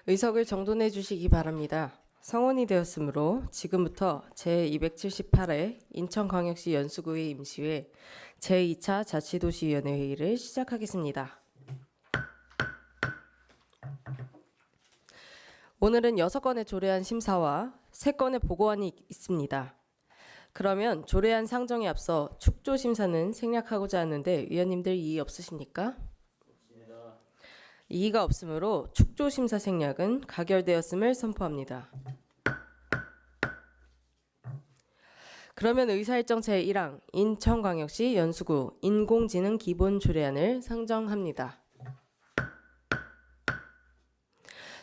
의석을 정돈해 주시기 바랍니다. 성원이 되었으므로 지금부터 제278회 인천광역시 연수구의 임시회 제2차 자치도시위원회 회의를 시작하겠습니다. 오늘은 6건의 조례안 심사와 3건의 보고안이 있습니다. 그러면 조례안 상정에 앞서 축조 심사는 생략하고자 하는데 위원님들 이의 없으십니까? 이의가 없으므로 축조 심사 생략은 가결되었음을 선포합니다. 그러면 의사일정 제1항 인천광역시 연수구 인공지능 기본 조례안을 상정합니다.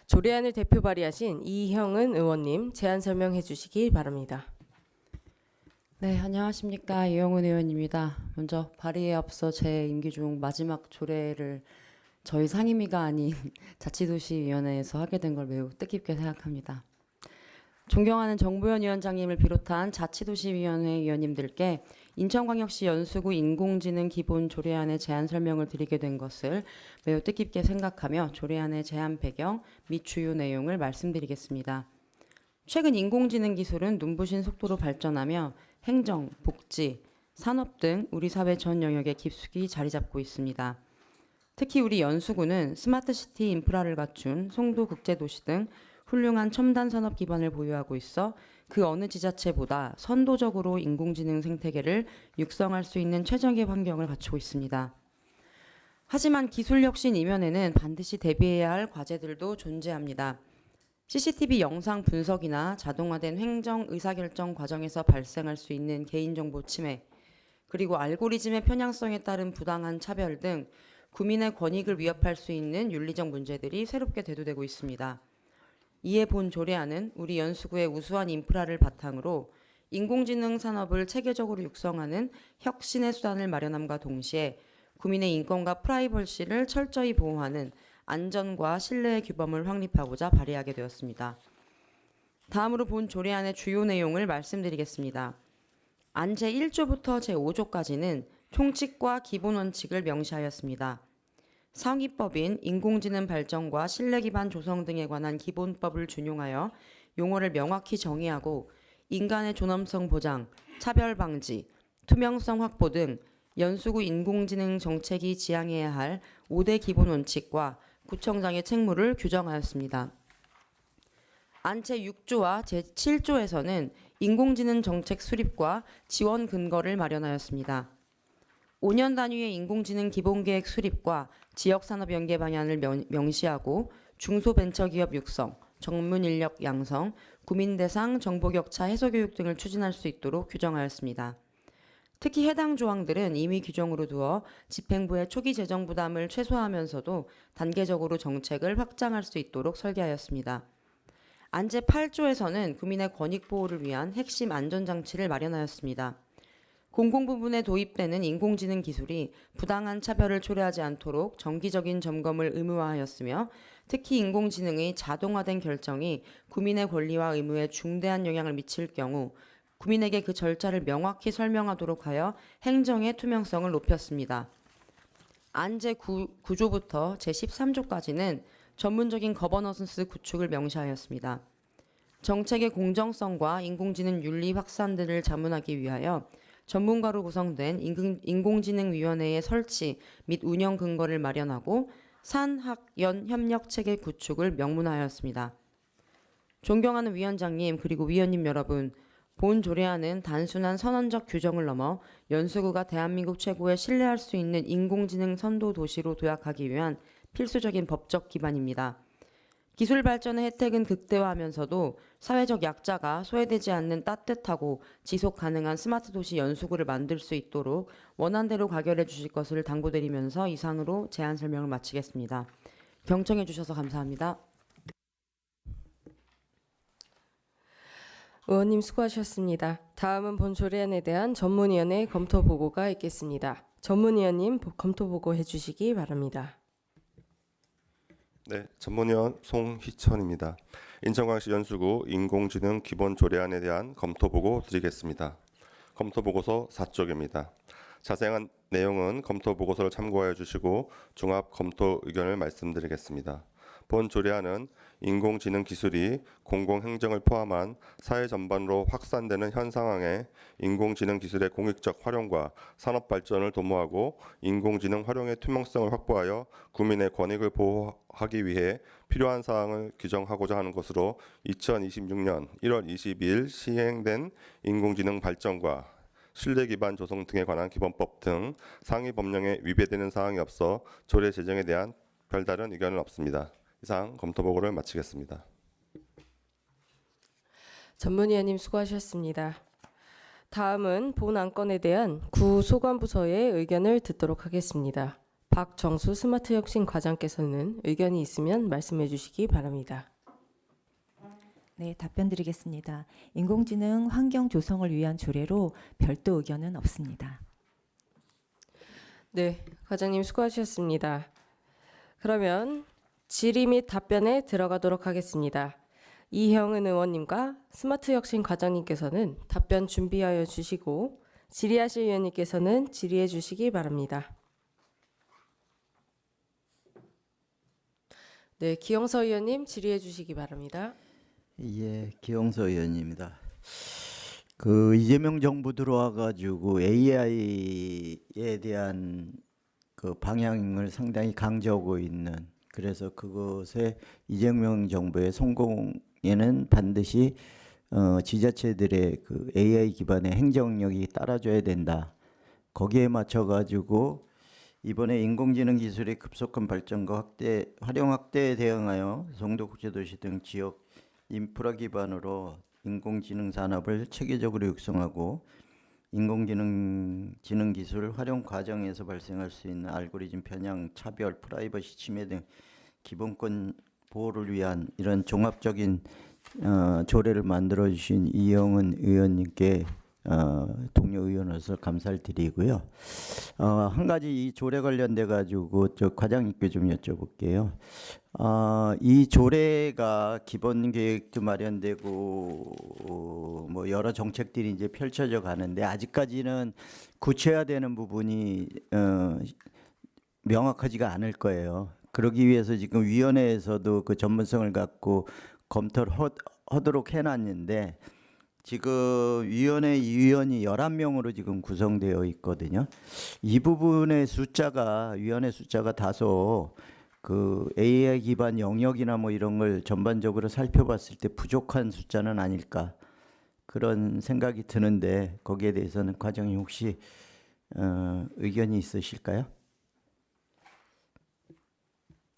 조례안을 대표 발의하신 이형은 의원님 제안 설명해 주시기 바랍니다. 네, 안녕하십니까. 이영훈 의원입니다. 먼저 발의에 앞서 제 임기 중 마지막 조례를 저희 상임위가 아닌 자치도시위원회에서 하게 된 걸 매우 뜻깊게 생각합니다. 존경하는 정보현 위원장님을 비롯한 자치도시위원회 위원님들께 인천광역시 연수구 인공지능 기본 조례안의 제안 설명을 드리게 된 것을 매우 뜻깊게 생각하며 조례안의 제안 배경 및 주요 내용을 말씀드리겠습니다. 최근 인공지능 기술은 눈부신 속도로 발전하며 행정, 복지, 산업 등 우리 사회 전 영역에 깊숙이 자리 잡고 있습니다. 특히 우리 연수구는 스마트시티 인프라를 갖춘 송도국제도시 등 훌륭한 첨단 산업 기반을 보유하고 있어 그 어느 지자체보다 선도적으로 인공지능 생태계를 육성할 수 있는 최적의 환경을 갖추고 있습니다. 하지만 기술 혁신 이면에는 반드시 대비해야 할 과제들도 존재합니다. CCTV 영상 분석이나 자동화된 행정 의사결정 과정에서 발생할 수 있는 개인정보 침해, 그리고 알고리즘의 편향성에 따른 부당한 차별 등 국민의 권익을 위협할 수 있는 윤리적 문제들이 새롭게 대두되고 있습니다. 이에 본 조례안은 우리 연수구의 우수한 인프라를 바탕으로 인공지능 산업을 체계적으로 육성하는 혁신의 수단을 마련함과 동시에 국민의 인권과 프라이버시를 철저히 보호하는 안전과 신뢰의 규범을 확립하고자 발의하게 되었습니다. 다음으로 본 조례안의 주요 내용을 말씀드리겠습니다. 안 제1조부터 제5조까지는 총칙과 기본 원칙을 명시하였습니다. 상위법인 인공지능 발전과 신뢰 기반 조성 등에 관한 기본법을 준용하여 용어를 명확히 정의하고 인간의 존엄성 보장, 차별 방지, 투명성 확보 등 연수구 인공지능 정책이 지향해야 할 5대 기본 원칙과 구청장의 책무를 규정하였습니다. 안 제6조와 제7조에서는 인공지능 정책 수립과 지원 근거를 마련하였습니다. 5년 단위의 인공지능 기본계획 수립과 지역산업 연계 방향을 명시하고 중소벤처기업 육성, 전문 인력 양성, 구민대상 정보격차 해소 교육 등을 추진할 수 있도록 규정하였습니다. 특히 해당 조항들은 임의 규정으로 두어 집행부의 초기 재정 부담을 최소화하면서도 단계적으로 정책을 확장할 수 있도록 설계하였습니다. 안 제8조에서는 국민의 권익 보호를 위한 핵심 안전장치를 마련하였습니다. 공공부문에 도입되는 인공지능 기술이 부당한 차별을 초래하지 않도록 정기적인 점검을 의무화하였으며 특히 인공지능의 자동화된 결정이 국민의 권리와 의무에 중대한 영향을 미칠 경우 국민에게 그 절차를 명확히 설명하도록 하여 행정의 투명성을 높였습니다. 안 제9조부터 제13조까지는 전문적인 거버넌스 구축을 명시하였습니다. 정책의 공정성과 인공지능 윤리 확산 등을 자문하기 위하여 전문가로 구성된 인공지능위원회의 설치 및 운영 근거를 마련하고 산학연 협력체계 구축을 명문화하였습니다. 존경하는 위원장님 그리고 위원님 여러분, 본 조례안은 단순한 선언적 규정을 넘어 연수구가 대한민국 최고의 신뢰할 수 있는 인공지능 선도 도시로 도약하기 위한 필수적인 법적 기반입니다. 기술 발전의 혜택은 극대화하면서도 사회적 약자가 소외되지 않는 따뜻하고 지속 가능한 스마트 도시 연수구를 만들 수 있도록 원안대로 가결해 주실 것을 당부드리면서 이상으로 제안 설명을 마치겠습니다. 경청해 주셔서 감사합니다. 의원님 수고하셨습니다. 다음은 본 조례안에 대한 전문위원회 검토 보고가 있겠습니다. 전문위원님 검토 보고 해주시기 바랍니다. 네, 전문위원 송희천입니다. 인천광역시 연수구 인공지능 기본 조례안에 대한 검토 보고 드리겠습니다. 검토 보고서 4쪽입니다. 자세한 내용은 검토 보고서를 참고하여 주시고 종합 검토 의견을 말씀드리겠습니다. 본 조례안은 인공지능 기술이 공공행정을 포함한 사회 전반으로 확산되는 현 상황에 인공지능 기술의 공익적 활용과 산업 발전을 도모하고 인공지능 활용의 투명성을 확보하여 국민의 권익을 보호하기 위해 필요한 사항을 규정하고자 하는 것으로 2026년 1월 22일 시행된 인공지능 발전과 신뢰 기반 조성 등에 관한 기본법 등 상위 법령에 위배되는 사항이 없어 조례 제정에 대한 별다른 의견은 없습니다. 이상 검토 보고를 마치겠습니다. 전문위원님 수고하셨습니다. 다음은 본 안건에 대한 구소관부서의 의견을 듣도록 하겠습니다. 박정수 스마트혁신과장께서는 의견이 있으면 말씀해 주시기 바랍니다. 네, 답변 드리겠습니다. 인공지능 환경 조성을 위한 조례로 별도 의견은 없습니다. 네, 과장님 수고하셨습니다. 그러면 질의 및 답변에 들어가도록 하겠습니다. 이형은 의원님과 스마트혁신 과장님께서는 답변 준비하여 주시고 질의하실 위원님께서는 질의해 주시기 바랍니다. 네, 기영서 의원님 질의해 주시기 바랍니다. 예, 기영서 의원입니다. 그 이재명 정부 들어와 가지고 AI에 대한 그 방향을 상당히 강조하고 있는, 그래서 그것의 이재명 정부의 성공에는 반드시 지자체들의 그 AI 기반의 행정력이 따라줘야 된다. 거기에 맞춰 가지고 이번에 인공지능 기술의 급속한 발전과 활용 확대에 대응하여 송도국제도시 등 지역 인프라 기반으로 인공지능 산업을 체계적으로 육성하고 인공지능 기술 활용 과정에서 발생할 수 있는 알고리즘 편향, 차별, 프라이버시 침해 등 기본권 보호를 위한 이런 종합적인 조례를 만들어 주신 이영은 의원님께 동료 의원으로서 감사를 드리고요. 한 가지 이 조례 관련돼 가지고 저 과장님께 좀 여쭤볼게요. 이 조례가 기본 계획도 마련되고 뭐 여러 정책들이 이제 펼쳐져 가는데 아직까지는 구체화되는 부분이 명확하지가 않을 거예요. 그러기 위해서 지금 위원회에서도 그 전문성을 갖고 검토를 하도록 해놨는데 지금 위원회 위원이 11명으로 지금 구성되어 있거든요. 이 부분의 숫자가 위원회 숫자가 다소 그 AI 기반 영역이나 뭐 이런 걸 전반적으로 살펴봤을 때 부족한 숫자는 아닐까 그런 생각이 드는데 거기에 대해서는 과장님 혹시 의견이 있으실까요?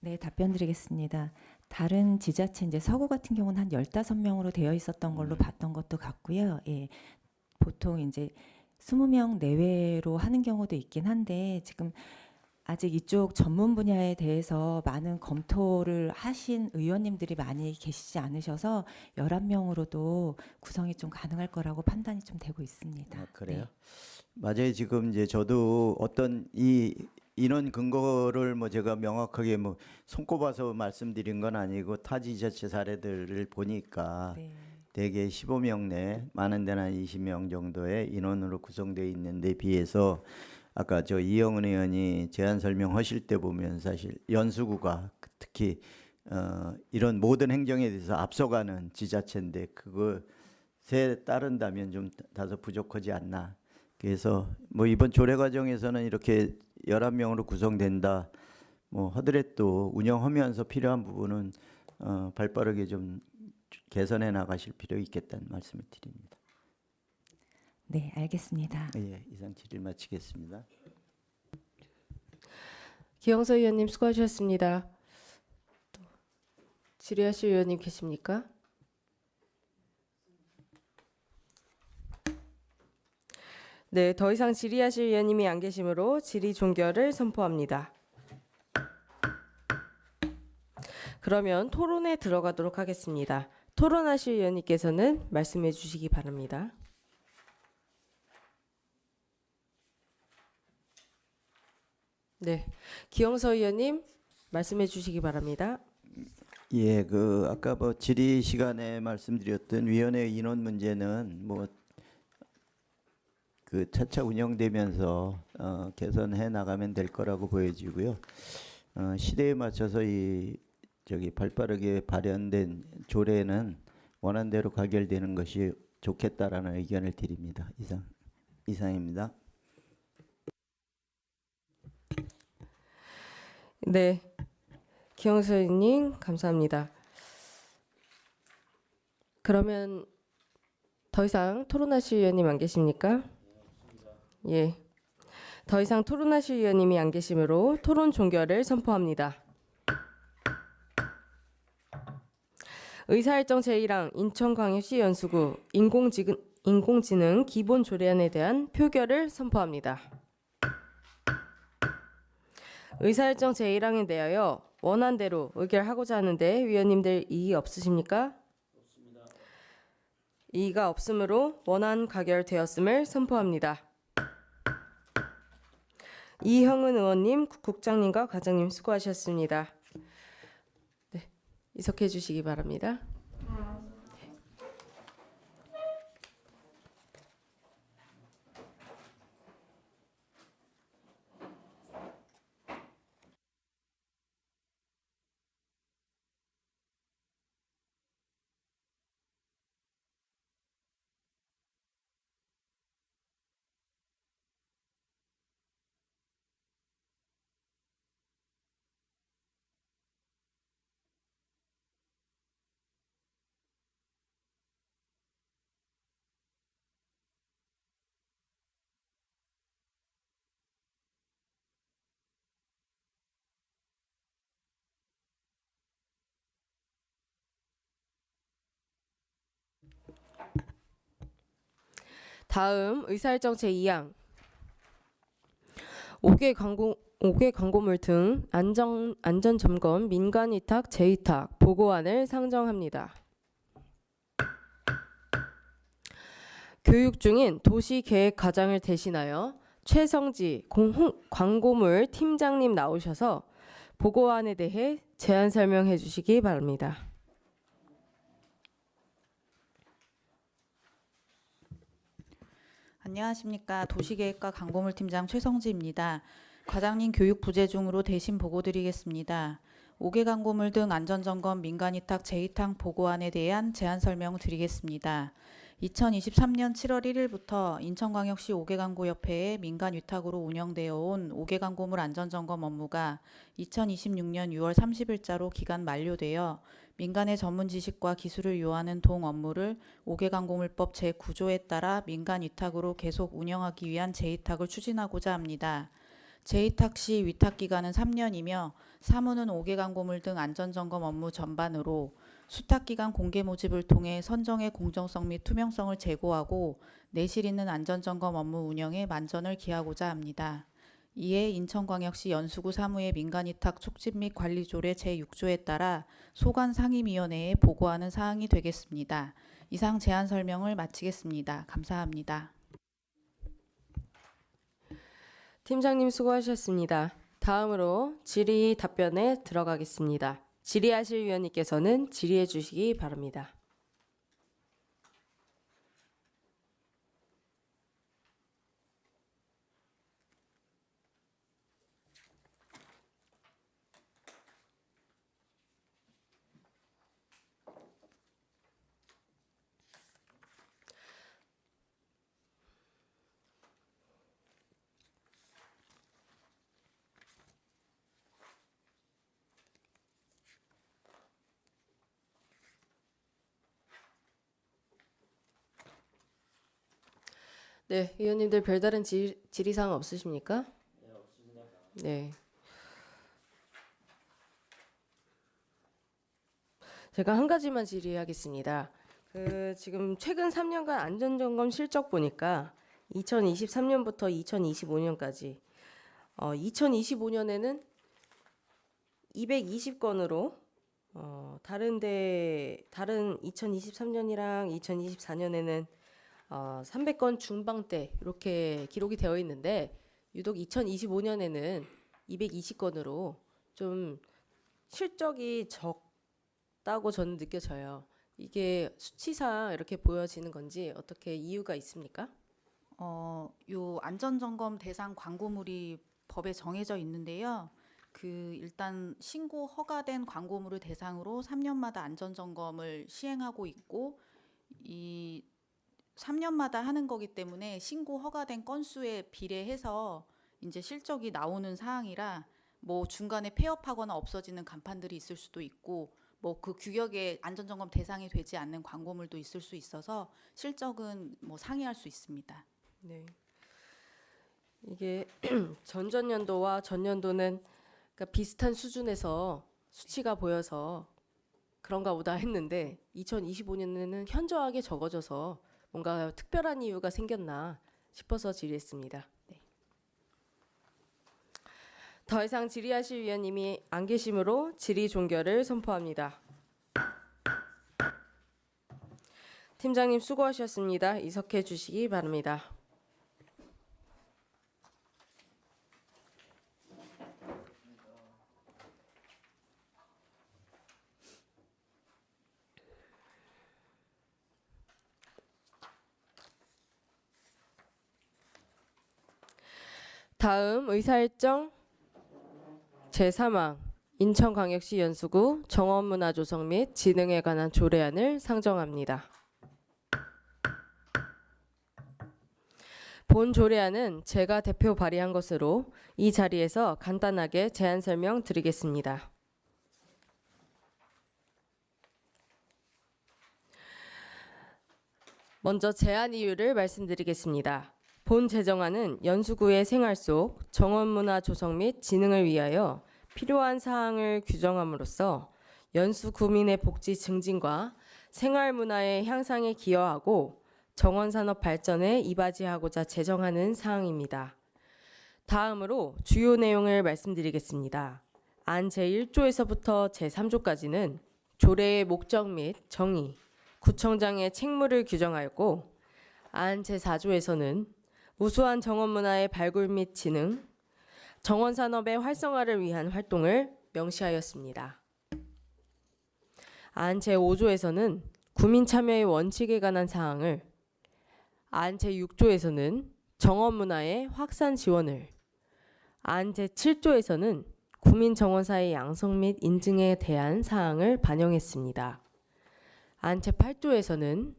네, 답변 드리겠습니다. 다른 지자체 이제 서구 같은 경우는 한 15명으로 되어 있었던 걸로 봤던 것도 같고요. 예. 보통 이제 20명 내외로 하는 경우도 있긴 한데 지금 아직 이쪽 전문 분야에 대해서 많은 검토를 하신 의원님들이 많이 계시지 않으셔서 11명으로도 구성이 좀 가능할 거라고 판단이 좀 되고 있습니다. 그래요? 네. 맞아요. 지금 이제 저도 어떤 이 인원 근거를 뭐 제가 명확하게 뭐 손꼽아서 말씀드린 건 아니고 타 지자체 사례들을 보니까 네. 대개 15명 내 많은 데는 한 20명 정도의 인원으로 구성되어 있는데 비해서 아까 저 이영은 의원이 제안 설명하실 때 보면 사실 연수구가 특히 이런 모든 행정에 대해서 앞서가는 지자체인데 그것에 따른다면 좀 다소 부족하지 않나. 그래서 뭐 이번 조례 과정에서는 이렇게 11명으로 구성된다 뭐 하더라도 운영하면서 필요한 부분은 발빠르게 좀 개선해 나가실 필요 있겠다는 말씀을 드립니다. 네, 알겠습니다. 예, 이상 질의 마치겠습니다. 기영서 의원님 수고하셨습니다. 또 질의하실 의원님 계십니까? 네, 더 이상 질의하실 위원님이 안 계시므로 질의 종결을 선포합니다. 그러면 토론에 들어가도록 하겠습니다. 토론하실 위원님께서는 말씀해 주시기 바랍니다. 네, 기영서 의원님 말씀해 주시기 바랍니다. 예, 그 아까 뭐 질의 시간에 말씀드렸던 위원회 인원 문제는 뭐 그 차차 운영되면서 개선해 나가면 될 거라고 보여지고요. 시대에 맞춰서 이 저기 발빠르게 발현된 조례는 원안대로 가결되는 것이 좋겠다라는 의견을 드립니다. 이상입니다. 네, 기영수 의원님 감사합니다. 그러면 더 이상 토론하실 위원님 안 계십니까? 예. 더 이상 토론하실 위원님이 안 계시므로 토론 종결을 선포합니다. 의사일정 제1항 인천광역시 연수구 인공지능 기본 조례안에 대한 표결을 선포합니다. 의사일정 제1항에 대하여 원안대로 의결하고자 하는데 위원님들 이의 없으십니까? 없습니다. 이의가 없으므로 원안 가결되었음을 선포합니다. 이형은 의원님, 국장님과 과장님 수고하셨습니다. 네, 이석해 주시기 바랍니다. 다음 의사일정 제2항 5개 광고물 등 안전점검 민간위탁 재위탁 보고안을 상정합니다. 교육 중인 도시계획과장을 대신하여 최성지 광고물 팀장님 나오셔서 보고안에 대해 제안 설명해 주시기 바랍니다. 안녕하십니까. 도시계획과 광고물 팀장 최성지입니다. 과장님 교육 부재 중으로 대신 보고드리겠습니다. 5개 광고물 등 안전점검 민간위탁 재위탁 보고안에 대한 제안 설명을 드리겠습니다. 2023년 7월 1일부터 인천광역시 5개 광고협회의 민간위탁으로 운영되어 온 5개 광고물 안전점검 업무가 2026년 6월 30일자로 기간 만료되어 민간의 전문 지식과 기술을 요하는 동 업무를 5개 광고물법 제9조에 따라 민간위탁으로 계속 운영하기 위한 재위탁을 추진하고자 합니다. 재위탁 시 위탁기간은 3년이며 사무는 5개 광고물 등 안전점검 업무 전반으로 수탁기간 공개 모집을 통해 선정의 공정성 및 투명성을 제고하고 내실 있는 안전점검 업무 운영에 만전을 기하고자 합니다. 이에 인천광역시 연수구 사무의 민간위탁 촉진 및 관리 조례 제6조에 따라 소관 상임위원회에 보고하는 사항이 되겠습니다. 이상 제안 설명을 마치겠습니다. 감사합니다. 팀장님 수고하셨습니다. 다음으로 질의 답변에 들어가겠습니다. 질의하실 위원님께서는 질의해 주시기 바랍니다. 네, 위원님들 별다른 질의사항 없으십니까? 네, 없습니다. 네. 제가 한 가지만 질의하겠습니다. 지금 최근 3년간 안전점검 실적 보니까 2023년부터 2025년까지 2025년에는 220건으로 다른 2023년이랑 2024년에는 300건 중반대 이렇게 기록이 되어 있는데 유독 2025년에는 220건으로 좀 실적이 적다고 저는 느껴져요. 이게 수치상 이렇게 보여지는 건지 어떻게 이유가 있습니까? 요 안전점검 대상 광고물이 법에 정해져 있는데요. 일단 신고 허가된 광고물을 대상으로 3년마다 안전 점검을 시행하고 있고 이 3년마다 하는 거기 때문에 신고 허가된 건수에 비례해서 이제 실적이 나오는 사항이라 뭐 중간에 폐업하거나 없어지는 간판들이 있을 수도 있고 뭐 그 규격에 안전점검 대상이 되지 않는 광고물도 있을 수 있어서 실적은 뭐 상회할 수 있습니다. 네. 이게 전전년도와 전년도는 그러니까 비슷한 수준에서 수치가 보여서 그런가 보다 했는데 2025년에는 현저하게 적어져서 뭔가 특별한 이유가 생겼나 싶어서 질의했습니다. 네. 더 이상 질의하실 위원님이 안 계시므로 질의 종결을 선포합니다. 팀장님 수고하셨습니다. 이석해 주시기 바랍니다. 다음 의사일정 제3항 인천광역시 연수구 정원문화 조성 및 진흥에 관한 조례안을 상정합니다. 본 조례안은 제가 대표 발의한 것으로 이 자리에서 간단하게 제안 설명 드리겠습니다. 먼저 제안 이유를 말씀드리겠습니다. 본 제정안은 연수구의 생활 속 정원문화 조성 및 진흥을 위하여 필요한 사항을 규정함으로써 연수 구민의 복지 증진과 생활문화의 향상에 기여하고 정원산업 발전에 이바지하고자 제정하는 사항입니다. 다음으로 주요 내용을 말씀드리겠습니다. 안 제1조에서부터 제3조까지는 조례의 목적 및 정의, 구청장의 책무를 규정하였고 안 제4조에서는 우수한 정원문화의 발굴 및 진흥, 정원산업의 활성화를 위한 활동을 명시하였습니다. 안 제5조에서는 구민 참여의 원칙에 관한 사항을, 안 제6조에서는 정원문화의 확산 지원을, 안 제7조에서는 구민 정원사의 양성 및 인증에 대한 사항을 반영했습니다. 안 제8조에서는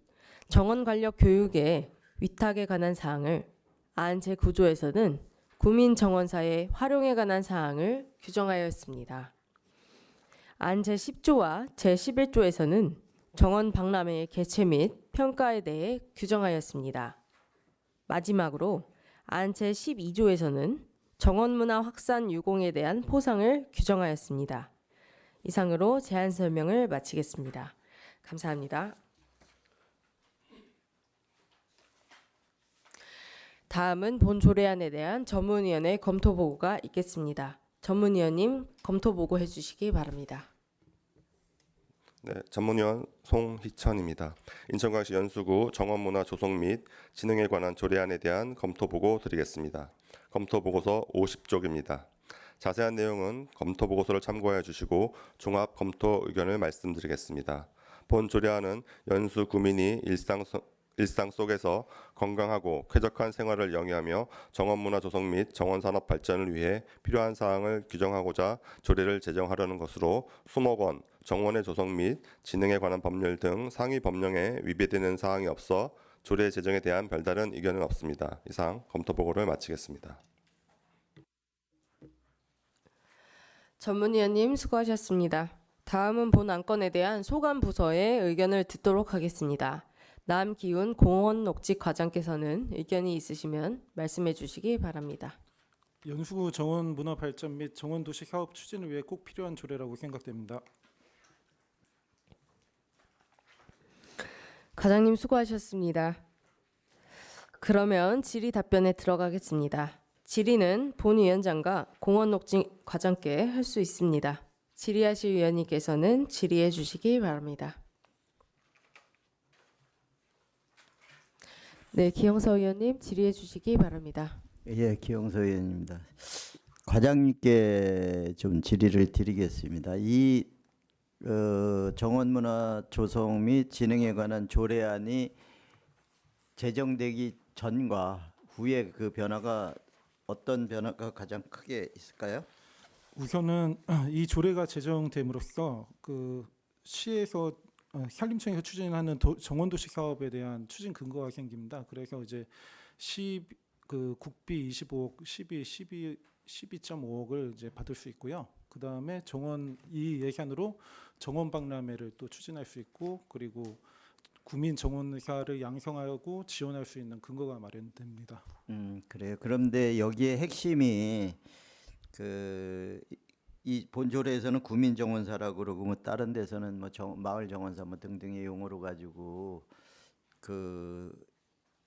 정원 관련 교육의 위탁에 관한 사항을, 안 제9조에서는 구민 정원사의 활용에 관한 사항을 규정하였습니다. 안 제10조와 제11조에서는 정원 박람회의 개최 및 평가에 대해 규정하였습니다. 마지막으로 안 제12조에서는 정원문화 확산 유공에 대한 포상을 규정하였습니다. 이상으로 제안 설명을 마치겠습니다. 감사합니다. 다음은 본 조례안에 대한 전문위원회 검토 보고가 있겠습니다. 전문위원님 검토 보고 해주시기 바랍니다. 네, 전문위원 송희천입니다. 인천광역시 연수구 정원문화 조성 및 진흥에 관한 조례안에 대한 검토 보고 드리겠습니다. 검토 보고서 50쪽입니다. 자세한 내용은 검토 보고서를 참고해 주시고 종합 검토 의견을 말씀드리겠습니다. 본 조례안은 연수 구민이 일상 속에서 건강하고 쾌적한 생활을 영위하며 정원문화 조성 및 정원산업 발전을 위해 필요한 사항을 규정하고자 조례를 제정하려는 것으로 수목원, 정원의 조성 및 진흥에 관한 법률 등 상위 법령에 위배되는 사항이 없어 조례 제정에 대한 별다른 의견은 없습니다. 이상 검토 보고를 마치겠습니다. 전문위원님 수고하셨습니다. 다음은 본 안건에 대한 소감 부서의 의견을 듣도록 하겠습니다. 남기훈 공원녹지 과장께서는 의견이 있으시면 말씀해 주시기 바랍니다. 연수구 정원 문화 발전 및 정원 도시 사업 추진을 위해 꼭 필요한 조례라고 생각됩니다. 과장님 수고하셨습니다. 그러면 질의 답변에 들어가겠습니다. 질의는 본 위원장과 공원녹지 과장께 할 수 있습니다. 질의하실 위원님께서는 질의해 주시기 바랍니다. 네, 기영서 의원님 질의해 주시기 바랍니다. 예, 기영서 의원입니다. 과장님께 좀 질의를 드리겠습니다. 이 정원문화 조성 및 진흥에 관한 조례안이 제정되기 전과 후에 그 변화가 어떤 변화가 가장 크게 있을까요? 우선은 이 조례가 제정됨으로써 그 시에서 산림청에서 추진하는 정원도시 사업에 대한 추진 근거가 생깁니다. 그래서 이제 그 국비 25억, 12.5억을 이제 받을 수 있고요. 그 다음에 이 예산으로 정원 박람회를 또 추진할 수 있고, 그리고 구민 정원사를 양성하고 지원할 수 있는 근거가 마련됩니다. 그래요. 그런데 여기에 핵심이 이 본조례에서는 구민정원사라고 그러고 뭐 다른 데서는 뭐 마을정원사 뭐 등등의 용어로 가지고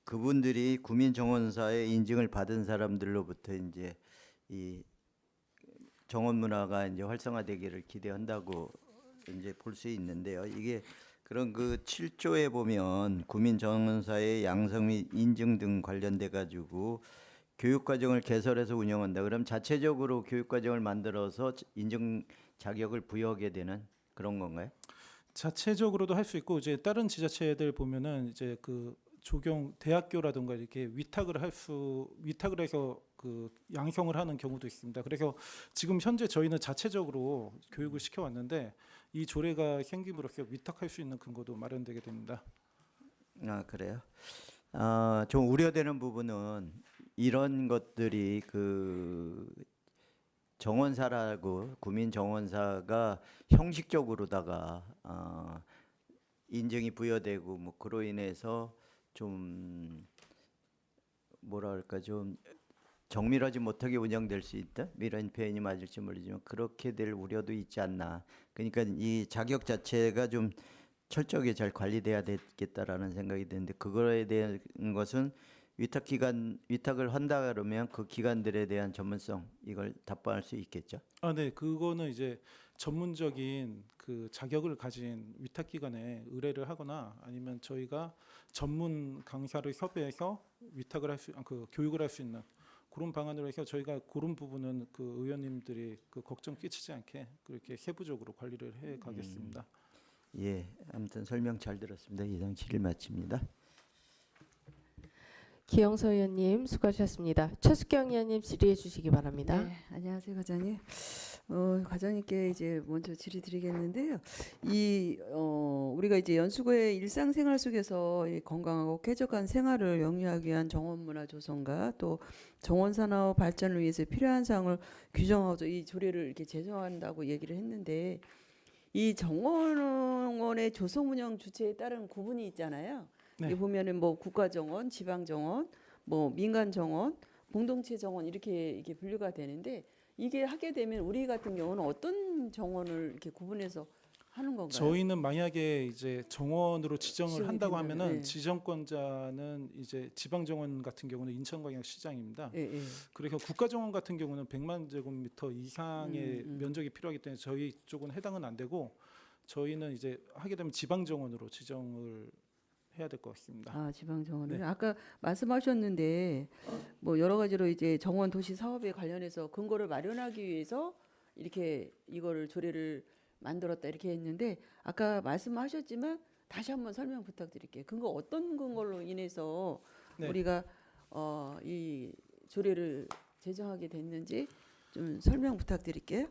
그분들이 구민정원사의 인증을 받은 사람들로부터 이제 이 정원 문화가 이제 활성화되기를 기대한다고 이제 볼 수 있는데요. 이게 그런 그 7조에 보면 구민정원사의 양성 및 인증 등 관련돼 가지고 교육과정을 개설해서 운영한다. 그럼 자체적으로 교육과정을 만들어서 인증 자격을 부여하게 되는 그런 건가요? 자체적으로도 할 수 있고, 이제 다른 지자체들 보면은 이제 그 대학교라든가 이렇게 위탁을 해서 그 양성을 하는 경우도 있습니다. 그래서 지금 현재 저희는 자체적으로 교육을 시켜왔는데, 이 조례가 생김으로써 위탁할 수 있는 근거도 마련되게 됩니다. 아, 그래요? 좀 우려되는 부분은 이런 것들이 그 정원사라고 구민 정원사가 형식적으로다가 인증이 부여되고 뭐 그로 인해서 좀 뭐랄까 좀 정밀하지 못하게 운영될 수 있다. 이런 표현이 맞을지 모르지만 그렇게 될 우려도 있지 않나. 그러니까 이 자격 자체가 좀 철저하게 잘 관리돼야 되겠다라는 생각이 드는데, 그거에 대한 것은 위탁을 한다 그러면 그 기관들에 대한 전문성 이걸 답보할 수 있겠죠. 네, 그거는 이제 전문적인 그 자격을 가진 위탁 기관에 의뢰를 하거나, 아니면 저희가 전문 강사를 섭외해서 교육을 할 수 있는 그런 방안으로 해서, 저희가 그런 부분은 그 의원님들이 그 걱정 끼치지 않게 그렇게 세부적으로 관리를 해 가겠습니다. 예, 아무튼 설명 잘 들었습니다. 이상 질의 마칩니다. 기영서 의원님 수고하셨습니다. 최숙경 의원님 질의해 주시기 바랍니다. 네, 안녕하세요, 과장님. 과장님께 이제 먼저 질의드리겠는데요. 우리가 이제 연수구의 일상생활 속에서 이 건강하고 쾌적한 생활을 영위하기 위한 정원문화 조성과 또 정원산업 발전을 위해서 필요한 사항을 규정하고 이 조례를 이렇게 제정한다고 얘기를 했는데, 이 정원의 조성 운영 주체에 따른 구분이 있잖아요. 네. 이게 보면은 뭐 국가정원, 지방정원, 뭐 민간정원, 공동체 정원 이렇게 분류가 되는데, 이게 하게 되면 우리 같은 경우는 어떤 정원을 이렇게 구분해서 하는 건가요? 저희는 만약에 이제 정원으로 지정을 지정이 한다고 되면은, 하면은 네. 지정권자는 이제 지방정원 같은 경우는 인천광역시장입니다. 예, 예. 그래서 국가정원 같은 경우는 100만 제곱미터 이상의 면적이 필요하기 때문에 저희 쪽은 해당은 안 되고, 저희는 이제 하게 되면 지방정원으로 지정을 해야 될 것 같습니다. 아, 지방정원을. 네. 아까 말씀하셨는데 뭐 여러 가지로 이제 정원 도시 사업에 관련해서 근거를 마련하기 위해서 이렇게 이거를 조례를 만들었다 이렇게 했는데, 아까 말씀하셨지만 다시 한번 설명 부탁드릴게요. 근거 어떤 근거로 인해서 네. 우리가 이 조례를 제정하게 됐는지 좀 설명 부탁드릴게요.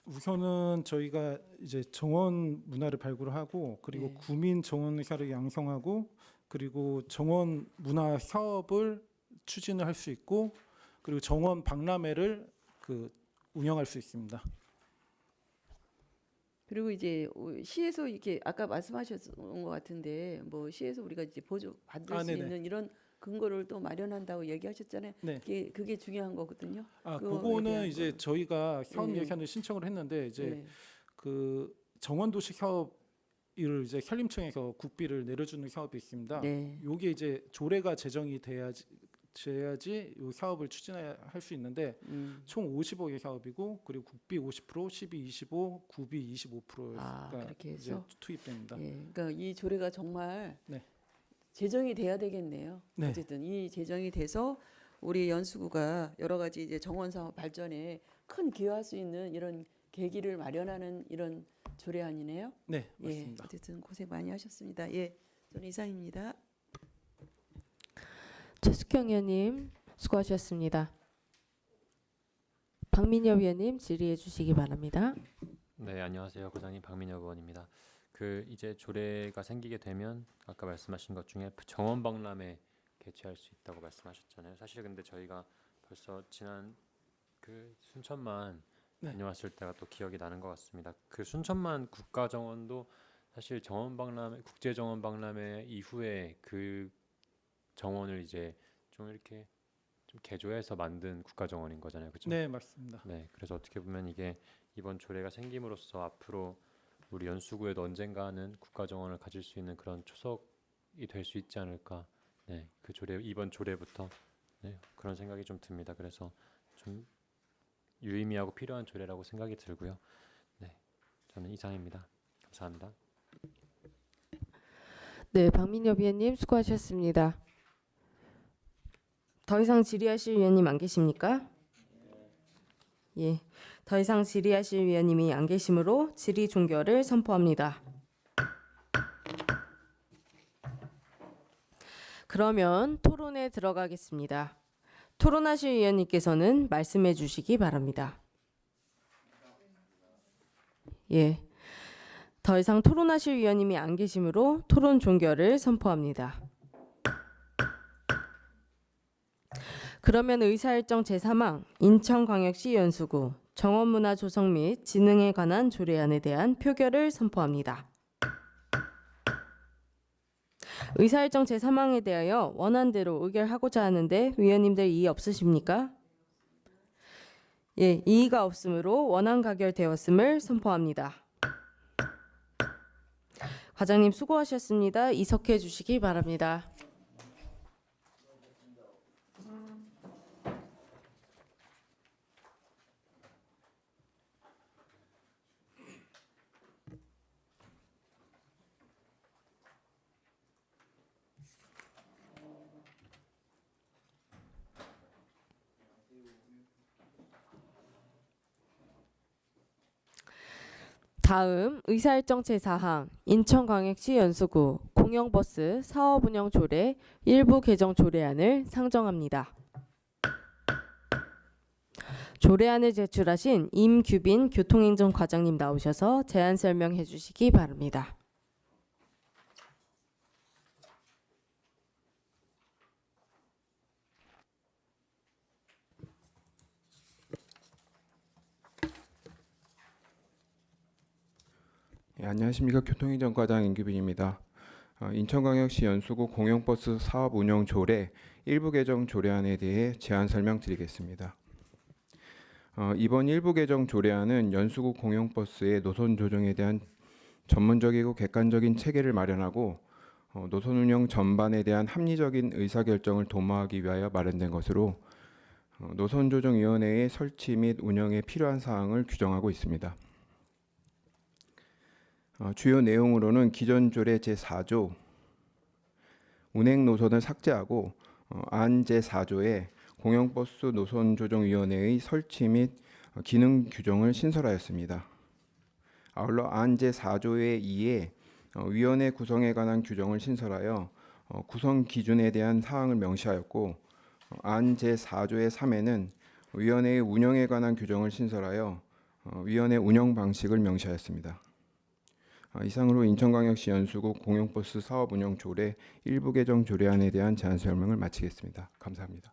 우선은 저희가 이제 정원 문화를 발굴하고, 그리고 네. 구민 정원사를 양성하고, 그리고 정원 문화 사업을 추진을 할 수 있고, 그리고 정원 박람회를 운영할 수 있습니다. 그리고 이제 시에서 이렇게 아까 말씀하셨던 것 같은데, 뭐 시에서 우리가 이제 보조 받을 수 네네. 있는 이런 근거를 또 마련한다고 얘기하셨잖아요. 네. 그게 중요한 거거든요. 그거에 그거는 대한 이제 거. 저희가 사업 네. 예산을 신청을 했는데, 이제 네. 그 정원도시 사업을 이제 산림청에서 국비를 내려주는 사업이 있습니다. 네. 요게 이제 조례가 제정이 돼야지 이 사업을 추진할 수 있는데, 총 50억의 사업이고, 그리고 국비 50%, 12, 25, 구비 25%가 아, 그렇게 이제 해서? 투입됩니다. 예. 그러니까 이 조례가 정말 네. 제정이 돼야 되겠네요. 네. 어쨌든 이 제정이 돼서 우리 연수구가 여러 가지 이제 정원 사업 발전에 큰 기여할 수 있는 이런 계기를 마련하는 이런 조례안이네요. 네, 예. 맞습니다. 어쨌든 고생 많이 하셨습니다. 예. 저는 이상입니다. 최숙경 의원님 수고하셨습니다. 박민엽 위원님 질의해 주시기 바랍니다. 네, 안녕하세요. 과장님 박민혁 의원입니다. 그 이제 조례가 생기게 되면 아까 말씀하신 것 중에 정원 박람회 개최할 수 있다고 말씀하셨잖아요. 사실 근데 저희가 벌써 지난 그 순천만 네. 다녀왔을 때가 또 기억이 나는 것 같습니다. 그 순천만 국가정원도 사실 정원 박람회, 국제 정원 박람회 이후에 그 정원을 이제 좀 이렇게 좀 개조해서 만든 국가정원인 거잖아요, 그렇죠? 네, 맞습니다. 네, 그래서 어떻게 보면 이게 이번 조례가 생김으로써 앞으로 우리 연수구에도 언젠가는 국가정원을 가질 수 있는 그런 초석이 될 수 있지 않을까. 네, 그 조례 이번 조례부터 네, 그런 생각이 좀 듭니다. 그래서 좀 유의미하고 필요한 조례라고 생각이 들고요. 네, 저는 이상입니다. 감사합니다. 네, 박민엽 위원님 수고하셨습니다. 더 이상 질의하실 위원님 안 계십니까? 예, 더 이상 질의하실 위원님이 안 계시므로 질의 종결을 선포합니다. 그러면 토론에 들어가겠습니다. 토론하실 위원님께서는 말씀해 주시기 바랍니다. 예, 더 이상 토론하실 위원님이 안 계시므로 토론 종결을 선포합니다. 그러면 의사일정 제3항 인천광역시 연수구 정원문화 조성 및 진흥에 관한 조례안에 대한 표결을 선포합니다. 의사일정 제3항에 대하여 원안대로 의결하고자 하는데 위원님들 이의 없으십니까? 예, 이의가 없으므로 원안 가결되었음을 선포합니다. 과장님 수고하셨습니다. 이석해 주시기 바랍니다. 다음 의사일정 제4항 인천광역시 연수구 공영버스 사업 운영 조례 일부 개정 조례안을 상정합니다. 조례안을 제출하신 임규빈 교통행정과장님 나오셔서 제안 설명해 주시기 바랍니다. 예, 안녕하십니까. 교통행정과장 임규빈입니다. 인천광역시 연수구 공영버스 사업 운영 조례 일부 개정 조례안에 대해 제안 설명드리겠습니다. 이번 일부 개정 조례안은 연수구 공영버스의 노선 조정에 대한 전문적이고 객관적인 체계를 마련하고 노선 운영 전반에 대한 합리적인 의사결정을 도모하기 위하여 마련된 것으로 노선조정위원회의 설치 및 운영에 필요한 사항을 규정하고 있습니다. 주요 내용으로는 기존 조례 제4조 운행 노선을 삭제하고 안 제4조에 공영버스 노선조정위원회의 설치 및 기능 규정을 신설하였습니다. 아울러 안 제4조의 2에 위원회 구성에 관한 규정을 신설하여 구성 기준에 대한 사항을 명시하였고 안 제4조의 3에는 위원회의 운영에 관한 규정을 신설하여 위원회 운영 방식을 명시하였습니다. 이상으로 인천광역시 연수구 공영버스 사업 운영 조례 일부 개정 조례안에 대한 제안 설명을 마치겠습니다. 감사합니다.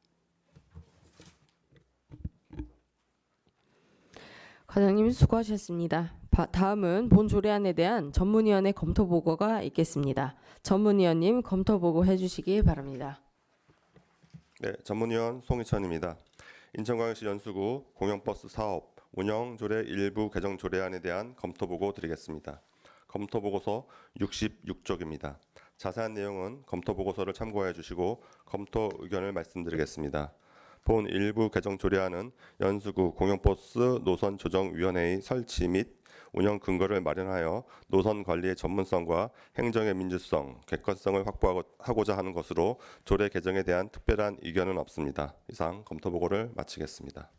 과장님 수고하셨습니다. 다음은 본 조례안에 대한 전문위원회 검토 보고가 있겠습니다. 전문위원님 검토 보고 해주시기 바랍니다. 네, 전문위원 송희천입니다. 인천광역시 연수구 공영버스 사업 운영 조례 일부 개정 조례안에 대한 검토 보고 드리겠습니다. 검토 보고서 66쪽입니다. 자세한 내용은 검토 보고서를 참고해 주시고 검토 의견을 말씀드리겠습니다. 본 일부 개정 조례안은 연수구 공영버스 노선 조정위원회의 설치 및 운영 근거를 마련하여 노선 관리의 전문성과 행정의 민주성, 객관성을 확보하고자 하는 것으로 조례 개정에 대한 특별한 의견은 없습니다. 이상 검토 보고를 마치겠습니다.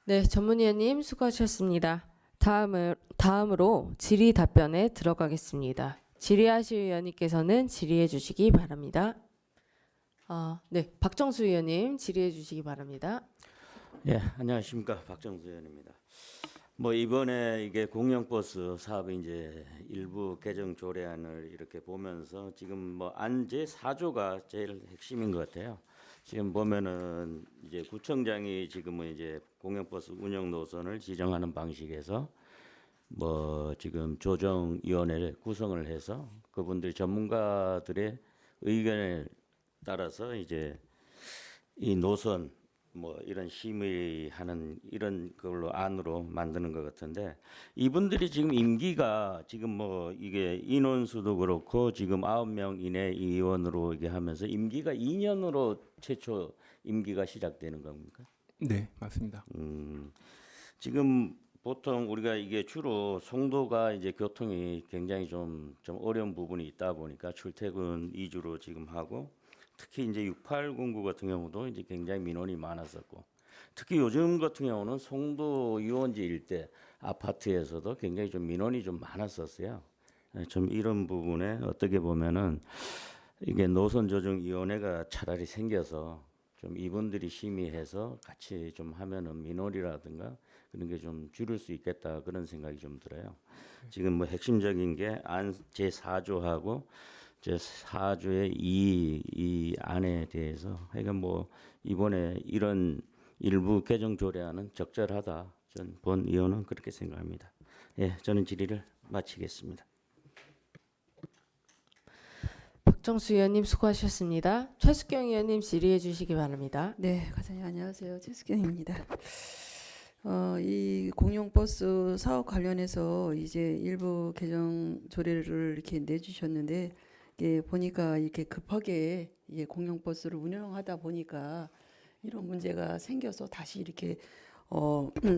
네, 전문위원님 수고하셨습니다. 다음으로 질의 답변에 들어가겠습니다. 질의하실 위원님께서는 질의해 주시기 바랍니다. 네, 박정수 의원님 질의해 주시기 바랍니다. 예, 안녕하십니까. 박정수 의원입니다. 뭐 이번에 이게 공영버스 사업의 이제 일부 개정 조례안을 이렇게 보면서 지금 뭐 안제 4조가 제일 핵심인 것 같아요. 지금 보면은 이제 구청장이 지금은 이제 공영버스 운영 노선을 지정하는 방식에서 뭐 지금 조정위원회를 구성을 해서 그분들 전문가들의 의견에 따라서 이제 이 노선 뭐 이런 심의하는 이런 걸로 안으로 만드는 것 같은데 이분들이 지금 임기가 지금 뭐 이게 인원수도 그렇고 지금 9명 이내 의원으로 이게 하면서 임기가 2년으로 최초 임기가 시작되는 겁니까? 네, 맞습니다. 지금 보통 우리가 이게 주로 송도가 이제 교통이 굉장히 좀 어려운 부분이 있다 보니까 출퇴근 위주로 지금 하고 특히 이제 6809 같은 경우도 이제 굉장히 민원이 많았었고 특히 요즘 같은 경우는 송도 유원지 일대 아파트에서도 굉장히 좀 민원이 좀 많았었어요. 좀 이런 부분에 어떻게 보면은 이게 노선조정위원회가 차라리 생겨서 좀 이분들이 심의해서 같이 좀 하면은 민원이라든가 그런 게 좀 줄일 수 있겠다 그런 생각이 좀 들어요. 지금 뭐 핵심적인 게 안 제4조하고 제4조의 이 안에 대해서 하여간 뭐 이번에 이런 일부 개정 조례안은 적절하다. 전 본 의원은 그렇게 생각합니다. 예, 저는 질의를 마치겠습니다. 박정수 의원님 수고하셨습니다. 최숙경 의원님 질의해 주시기 바랍니다. 네, 과장님 안녕하세요. 최수경입니다. 이 공용버스 사업 관련해서 이제 일부 개정 조례를 이렇게 내주셨는데 이게 보니까 이렇게 급하게 이게 공용버스를 운영하다 보니까 이런 문제가 생겨서 다시 이렇게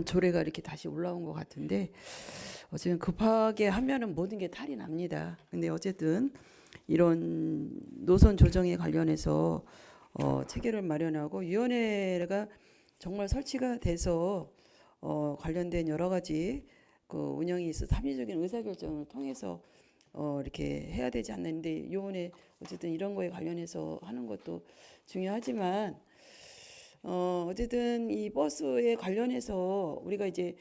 조례가 이렇게 다시 올라온 것 같은데 지금 급하게 하면은 모든 게 탈이 납니다. 근데 어쨌든 이런 노선 조정에 관련해서 체계를 마련하고 위원회가 정말 설치가 돼서 관련된 여러 가지 그 운영이 있어 합리적인 의사결정을 통해서 이렇게 해야 되지 않는데 위원회 어쨌든 이런 거에 관련해서 하는 것도 중요하지만 어쨌든 이 버스에 관련해서 우리가 이제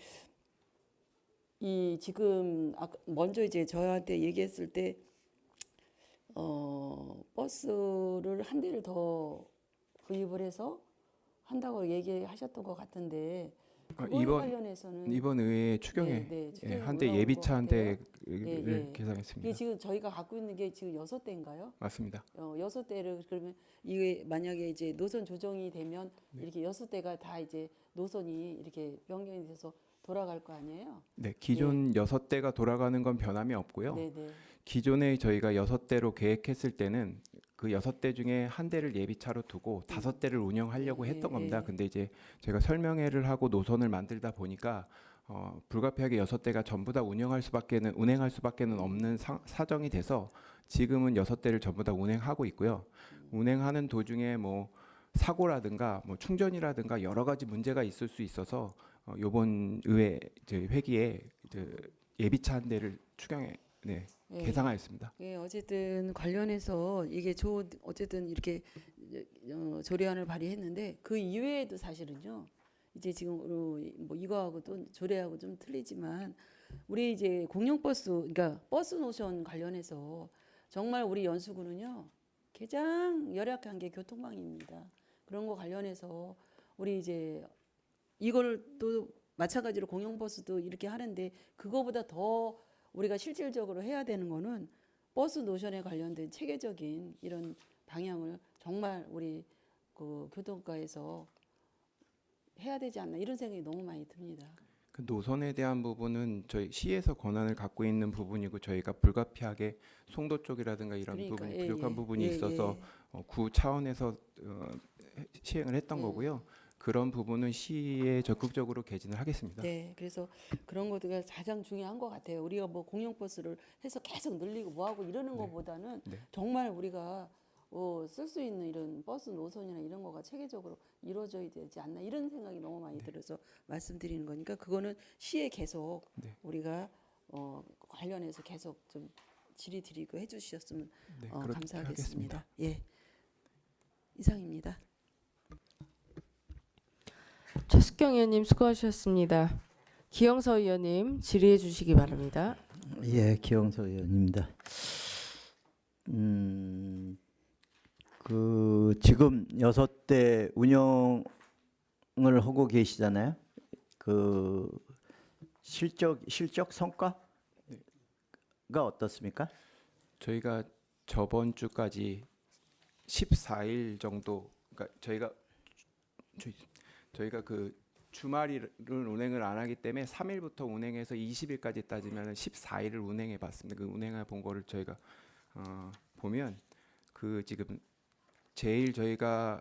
이 지금 먼저 이제 저한테 얘기했을 때 버스를 한 대를 더 구입을 해서 한다고 얘기하셨던 것 같은데 그거에 관련해서는 이번 의회 추경에 추경이 한 대 올라온 예비차 것 한 같아요. 대를 계산했습니다. 이게 지금 저희가 갖고 있는 게 지금 6대인가요? 맞습니다. 6대를 그러면 이게 만약에 이제 노선 조정이 되면 이렇게 6대가 다 이제 노선이 이렇게 변경이 돼서 돌아갈 거 아니에요? 네, 기존 6대가 돌아가는 건 변함이 없고요. 네, 네. 기존에 저희가 6대로 계획했을 때는 그 6대 중에 한 대를 예비차로 두고 5대를 운영하려고 했던 겁니다. 근데 이제 제가 설명회를 하고 노선을 만들다 보니까 불가피하게 6대가 전부 다 운행할 수밖에는 없는 사정이 돼서 지금은 6대를 전부 다 운행하고 있고요. 운행하는 도중에 뭐 사고라든가 뭐 충전이라든가 여러 가지 문제가 있을 수 있어서 이번 의회 회기에 예비차 한 대를 추경에 계상하였습니다. 예, 어쨌든 관련해서 이게 어쨌든 이렇게 조례안을 발의했는데 그 이외에도 사실은요. 이제 지금 뭐 이거하고 또 조례하고 좀 틀리지만 우리 이제 공영버스 그러니까 버스 노선 관련해서 정말 우리 연수구는요. 가장 열악한 게 교통망입니다. 그런 거 관련해서 우리 이제 이걸 또 마찬가지로 공영버스도 이렇게 하는데 그거보다 더 우리가 실질적으로 해야 되는 거는 버스 노선에 관련된 체계적인 이런 방향을 정말 우리 그 교통과에서 해야 되지 않나 이런 생각이 너무 많이 듭니다. 그 노선에 대한 부분은 저희 시에서 권한을 갖고 있는 부분이고 저희가 불가피하게 송도 쪽이라든가 이런 그러니까, 부분이 부족한 부분이 예, 있어서 예. 구 차원에서 시행을 했던 거고요. 그런 부분은 시에 적극적으로 개진을 하겠습니다. 네, 그래서 그런 것들이 가장 중요한 것 같아요. 우리가 뭐 공영버스를 해서 계속 늘리고 뭐하고 이러는 것보다는 정말 우리가 쓸 수 있는 이런 버스 노선이나 이런 거가 체계적으로 이루어져야 되지 않나 이런 생각이 너무 많이 들어서 말씀드리는 거니까 그거는 시에 계속 우리가 관련해서 계속 좀 질의 드리고 해주셨으면 그렇게 감사하겠습니다. 하겠습니다. 예. 이상입니다. 최숙경 의원님 수고하셨습니다. 기영서 의원님 질의해 주시기 바랍니다. 예, 기영서 의원입니다. 그 지금 6대 운영을 하고 계시잖아요. 그 실적 성과가 어떻습니까? 저희가 저번 주까지 14일 정도, 그러니까 저희가 그 주말을 운행을 안 하기 때문에 3일부터 운행해서 20일까지 따지면 14일을 운행해 봤습니다. 그 운행해 본 거를 저희가 보면 그 지금 제일 저희가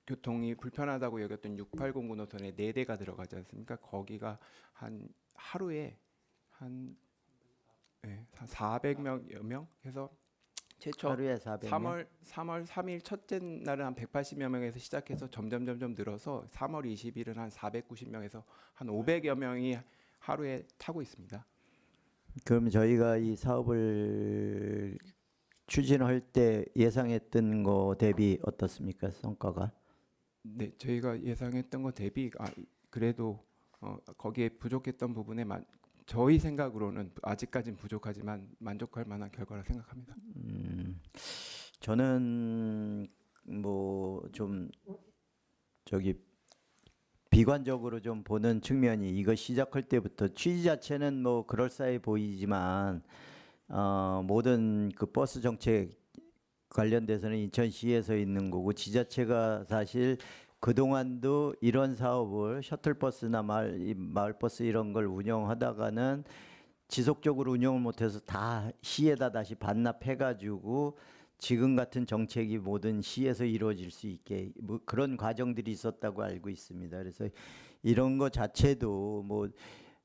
교통이 불편하다고 여겼던 6809 노선에 4대가 들어가지 않습니까? 거기가 한 하루에 한 400여 명 해서 최초 하루에 400명. 3월 3일 첫째 날은 한 180여 명에서 시작해서 점점 늘어서 3월 20일은 한 490명에서 한 500여 명이 하루에 타고 있습니다. 그럼 저희가 이 사업을 추진할 때 예상했던 거 대비 어떻습니까? 성과가? 네, 저희가 예상했던 거 대비 그래도 거기에 부족했던 부분에 저희 생각으로는 아직까지는 부족하지만 만족할 만한 결과라 생각합니다. 저는 뭐 좀 비관적으로 좀 보는 측면이, 이거 시작할 때부터 취지 자체는 뭐 그럴싸해 보이지만 모든 그 버스 정책 관련돼서는 인천시에서 있는 거고, 지자체가 사실 그동안도 이런 사업을 셔틀버스나 마을버스 이런 걸 운영하다가는 지속적으로 운영을 못해서 다 시에다 다시 반납해가지고 지금 같은 정책이 모든 시에서 이루어질 수 있게 뭐 그런 과정들이 있었다고 알고 있습니다. 그래서 이런 거 자체도 뭐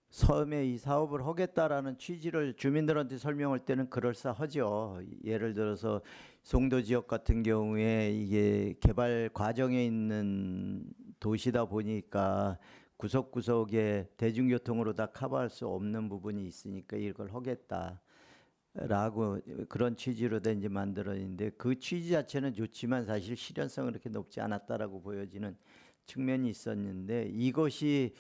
처음에 이 사업을 하겠다라는 취지를 주민들한테 설명할 때는 그럴싸하죠. 예를 들어서 송도 지역 같은 경우에 이게 개발 과정에 있는 도시다 보니까 구석구석에 대중교통으로 다 커버할 수 없는 부분이 있으니까 이걸 하겠다라고 그런 취지로 된 이제 만들어진데, 그 취지 자체는 좋지만 사실 실현성은 그렇게 높지 않았다라고 보여지는 측면이 있었는데, 이것이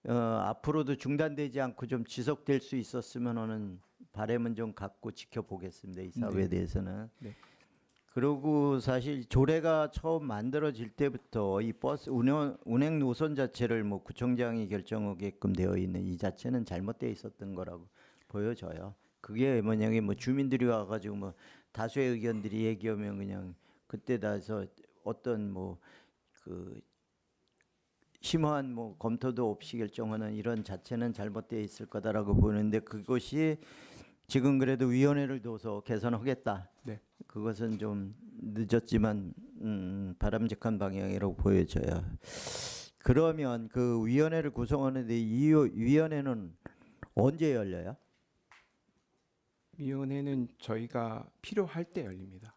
앞으로도 중단되지 않고 좀 지속될 수 있었으면 하는 바람은 좀 갖고 지켜보겠습니다. 이 사업에 대해서는. 네. 그리고 사실 조례가 처음 만들어질 때부터 이 버스 운행 노선 자체를 뭐 구청장이 결정하게끔 되어 있는 이 자체는 잘못되어 있었던 거라고 보여져요. 그게 뭐냐면 뭐 주민들이 와가지고 뭐 다수의 의견들이 얘기하면 그냥 그때 다서 어떤 뭐 그 심화한 뭐 검토도 없이 결정하는 이런 자체는 잘못되어 있을 거다라고 보는데, 그것이 지금 그래도 위원회를 둬서 개선하겠다. 네. 그것은 좀 늦었지만 바람직한 방향이라고 보여져요. 그러면 그 위원회를 구성하는데 이 위원회는 언제 열려요? 위원회는 저희가 필요할 때 열립니다.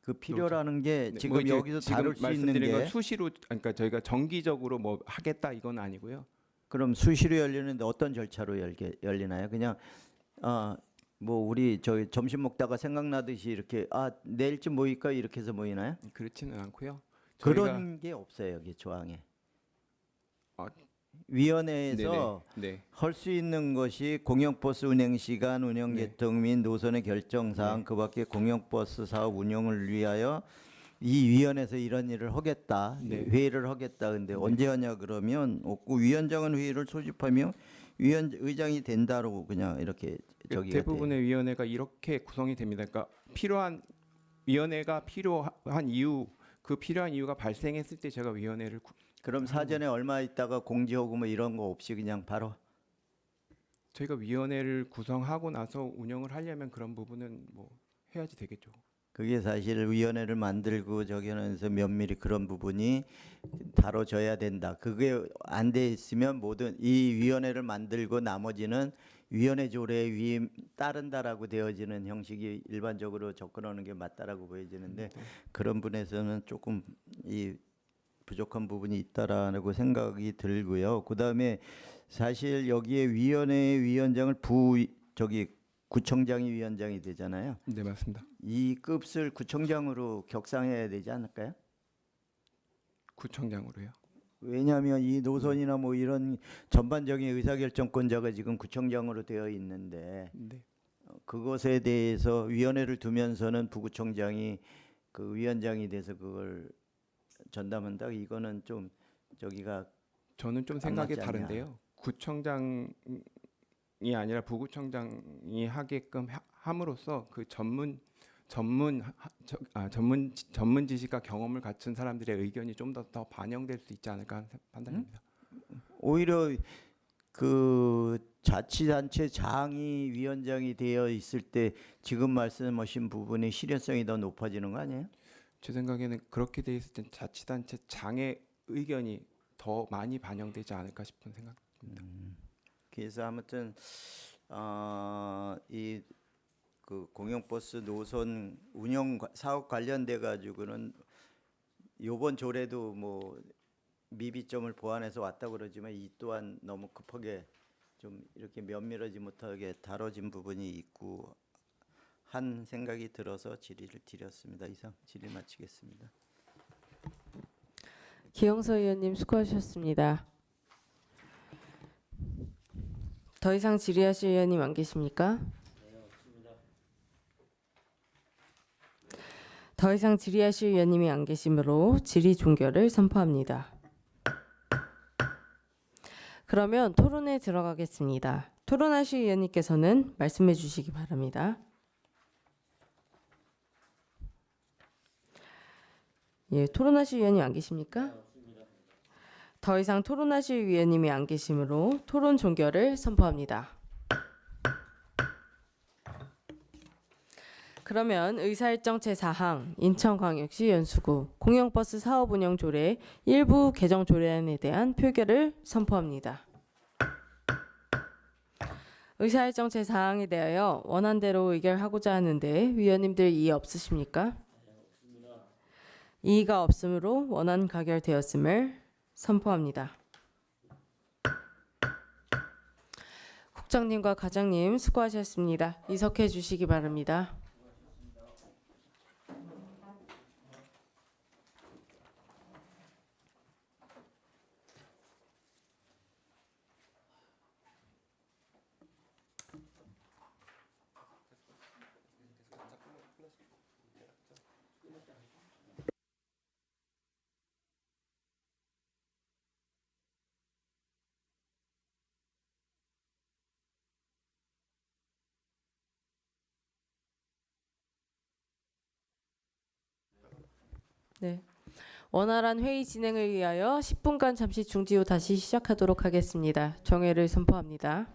그 필요라는 게 네, 지금 뭐 이제 여기서 지금 다룰 수 있는 말씀드린 건 게, 수시로, 그러니까 저희가 정기적으로 뭐 하겠다 이건 아니고요. 그럼 수시로 열리는데 어떤 절차로 열리나요? 그냥 뭐 우리 저희 점심 먹다가 생각나듯이 이렇게 내일쯤 모일까 이렇게 해서 모이나요? 그렇지는 않고요. 그런 게 없어요, 여기 조항에. 아, 위원회에서 네. 할 수 있는 것이 공영버스 운행 시간, 운영 네. 계통 및 노선의 결정 사항, 네. 그밖에 공영버스 사업 운영을 위하여 이 위원회에서 이런 일을 하겠다, 네. 회의를 하겠다. 근데 네. 언제 하냐 그러면 없고, 위원장은 회의를 소집하며 의장이 된다고 그냥 이렇게 저기가 대부분의 위원회가 이렇게 구성이 됩니다. 그러니까 필요한 위원회가 필요한 이유, 그 필요한 이유가 발생했을 때 제가 위원회를 그럼 사전에 얼마 있다가 공지하고 뭐 이런 거 없이 그냥 바로? 저희가 위원회를 구성하고 나서 운영을 하려면 그런 부분은 뭐 해야지 되겠죠. 그게 사실 위원회를 만들고 저기 하면서 면밀히 그런 부분이 다뤄져야 된다. 그게 안 돼 있으면 모든 이 위원회를 만들고 나머지는 위원회 조례에 따른다라고 되어지는 형식이 일반적으로 접근하는 게 맞다라고 보여지는데, 그런 분에서는 조금 이 부족한 부분이 있다라고 생각이 들고요. 그다음에 사실 여기에 위원회 위원장을 구청장이 위원장이 되잖아요. 네, 맞습니다. 이 급을 구청장으로 격상해야 되지 않을까요? 구청장으로요. 왜냐하면 이 노선이나 뭐 이런 전반적인 의사결정권자가 지금 구청장으로 되어 있는데 네. 그것에 대해서 위원회를 두면서는 부구청장이 그 위원장이 돼서 그걸 전담한다. 이거는 좀 저기가 저는 좀 안 생각이 맞지 않냐. 다른데요. 구청장이 아니라 부구청장이 하게끔 함으로써 그 전문 지식과 경험을 갖춘 사람들의 의견이 좀 더 반영될 수 있지 않을까 하는 판단입니다. 오히려 그 자치단체 장이 위원장이 되어 있을 때 지금 말씀하신 부분의 실효성이 더 높아지는 거 아니에요? 제 생각에는 그렇게 돼 있을 땐 자치단체 장의 의견이 더 많이 반영되지 않을까 싶은 생각입니다. 그래서 아무튼 이 그 공영버스 노선 운영 사업 관련돼 가지고는 요번 조례도 뭐 미비점을 보완해서 왔다 그러지만 이 또한 너무 급하게 좀 이렇게 면밀하지 못하게 다뤄진 부분이 있고 한 생각이 들어서 질의를 드렸습니다. 이상 질의 마치겠습니다. 기영서 의원님 수고하셨습니다. 더 이상 질의하실 의원님 안 계십니까? 더 이상 질의하실 의원님이 안 계시므로 질의 종결을 선포합니다. 그러면 토론에 들어가겠습니다. 토론하실 의원님께서는 말씀해 주시기 바랍니다. 예, 토론하실 의원님 안 계십니까? 더 이상 토론하실 의원님이 안 계시므로 토론 종결을 선포합니다. 그러면 의사일정 제4항 인천광역시 연수구 공영버스 사업운영 조례 일부 개정 조례안에 대한 표결을 선포합니다. 의사일정 제4항에 대하여 원안대로 의결하고자 하는데 위원님들 이의 없으십니까? 이의가 없으므로 원안 가결되었음을 선포합니다. 국장님과 과장님 수고하셨습니다. 이석해 주시기 바랍니다. 네. 원활한 회의 진행을 위하여 10분간 잠시 중지 후 다시 시작하도록 하겠습니다. 정회를 선포합니다.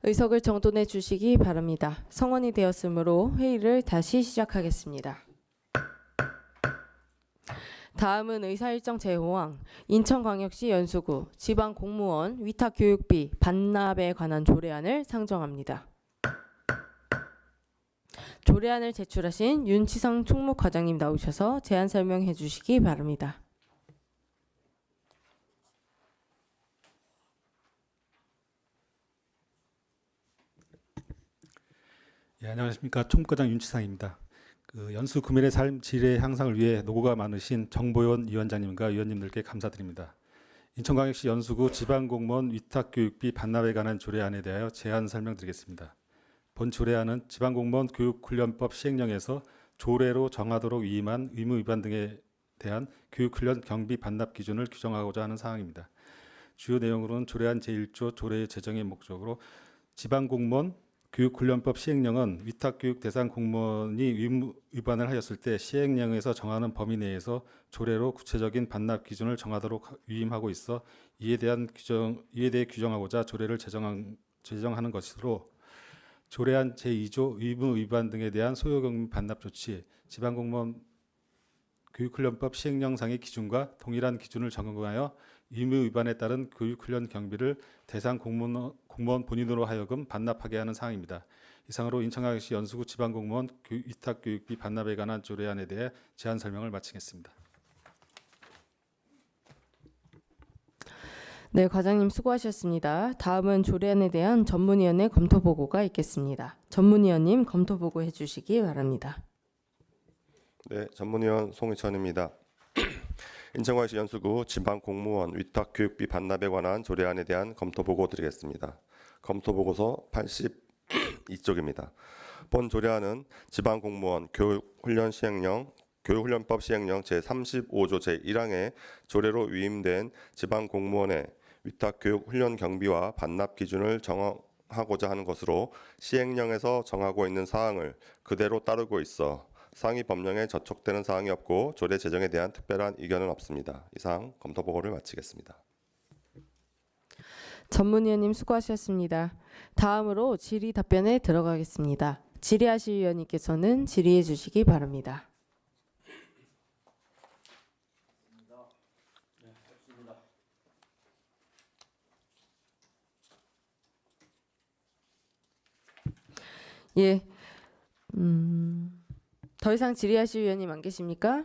의석을 정돈해 주시기 바랍니다. 성원이 되었으므로 회의를 다시 시작하겠습니다. 다음은 의사일정 제5항 인천광역시 연수구 지방공무원 위탁교육비 반납에 관한 조례안을 상정합니다. 조례안을 제출하신 윤치성 총무과장님 나오셔서 제안 설명해 주시기 바랍니다. 예, 안녕하십니까. 총무과장 윤치상입니다. 연수 구민의 삶 질의 향상을 위해 노고가 많으신 정보원 위원장님과 위원님들께 감사드립니다. 인천광역시 연수구 지방공무원 위탁교육비 반납에 관한 조례안에 대하여 제안 설명드리겠습니다. 본 조례안은 지방공무원 교육훈련법 시행령에서 조례로 정하도록 위임한 의무 위반 등에 대한 교육훈련 경비 반납 기준을 규정하고자 하는 사항입니다. 주요 내용으로는 조례안 제1조 조례의 제정의 목적으로 지방공무원 교육훈련법 시행령은 위탁교육 대상 공무원이 의무 위반을 하였을 때 시행령에서 정하는 범위 내에서 조례로 구체적인 반납 기준을 정하도록 위임하고 있어 이에 대해 규정하고자 조례를 제정하는 것으로 조례안 제2조 의무 위반 등에 대한 소요경비 반납 조치, 지방공무원 교육훈련법 시행령상의 기준과 동일한 기준을 적용하여 의무 위반에 따른 교육훈련 경비를 대상 공무원 본인으로 하여금 반납하게 하는 사항입니다. 이상으로 인천광역시 연수구 지방공무원 위탁교육비 반납에 관한 조례안에 대해 제안 설명을 마치겠습니다. 네, 과장님 수고하셨습니다. 다음은 조례안에 대한 전문위원회 검토 보고가 있겠습니다. 전문위원님 검토 보고 해주시기 바랍니다. 네, 전문위원 송희천입니다. 인천광역시 연수구 지방공무원 위탁교육비 반납에 관한 조례안에 대한 검토 보고 드리겠습니다. 검토 보고서 82쪽입니다. 본 조례안은 지방공무원 교육훈련법 시행령 제35조 제1항의 조례로 위임된 지방공무원의 위탁교육훈련 경비와 반납 기준을 정하고자 하는 것으로 시행령에서 정하고 있는 사항을 그대로 따르고 있어 상위 법령에 저촉되는 사항이 없고 조례 제정에 대한 특별한 의견은 없습니다. 이상 검토 보고를 마치겠습니다. 전문위원님 수고하셨습니다. 다음으로 질의 답변에 들어가겠습니다. 질의하실 위원님께서는 질의해 주시기 바랍니다. 예, 더 이상 질의하실 위원님 안 계십니까?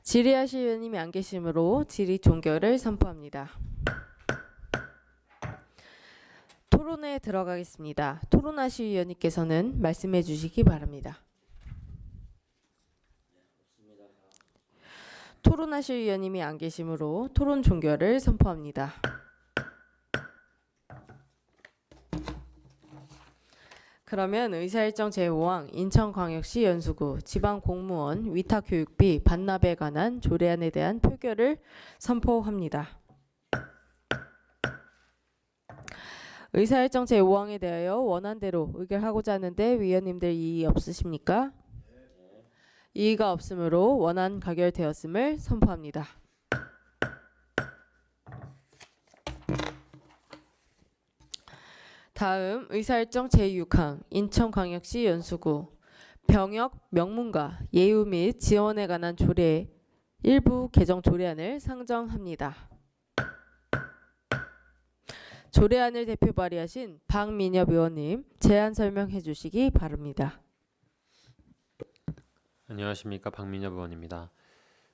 질의하실 위원님이 안 계시므로 질의 종결을 선포합니다. 토론에 들어가겠습니다. 토론하실 위원님께서는 말씀해 주시기 바랍니다. 토론하실 위원님이 안 계시므로 토론 종결을 선포합니다. 그러면 의사일정 제5항 인천광역시 연수구 지방공무원 위탁교육비 반납에 관한 조례안에 대한 표결을 선포합니다. 의사일정 제5항에 대하여 원안대로 의결하고자 하는데 위원님들 이의 없으십니까? 이의가 없으므로 원안 가결되었음을 선포합니다. 다음 의사일정 제6항 인천광역시 연수구 병역 명문과 예우 및 지원에 관한 조례 일부 개정 조례안을 상정합니다. 조례안을 대표 발의하신 박민엽 의원님 제안 설명해 주시기 바랍니다. 안녕하십니까. 박민엽 의원입니다.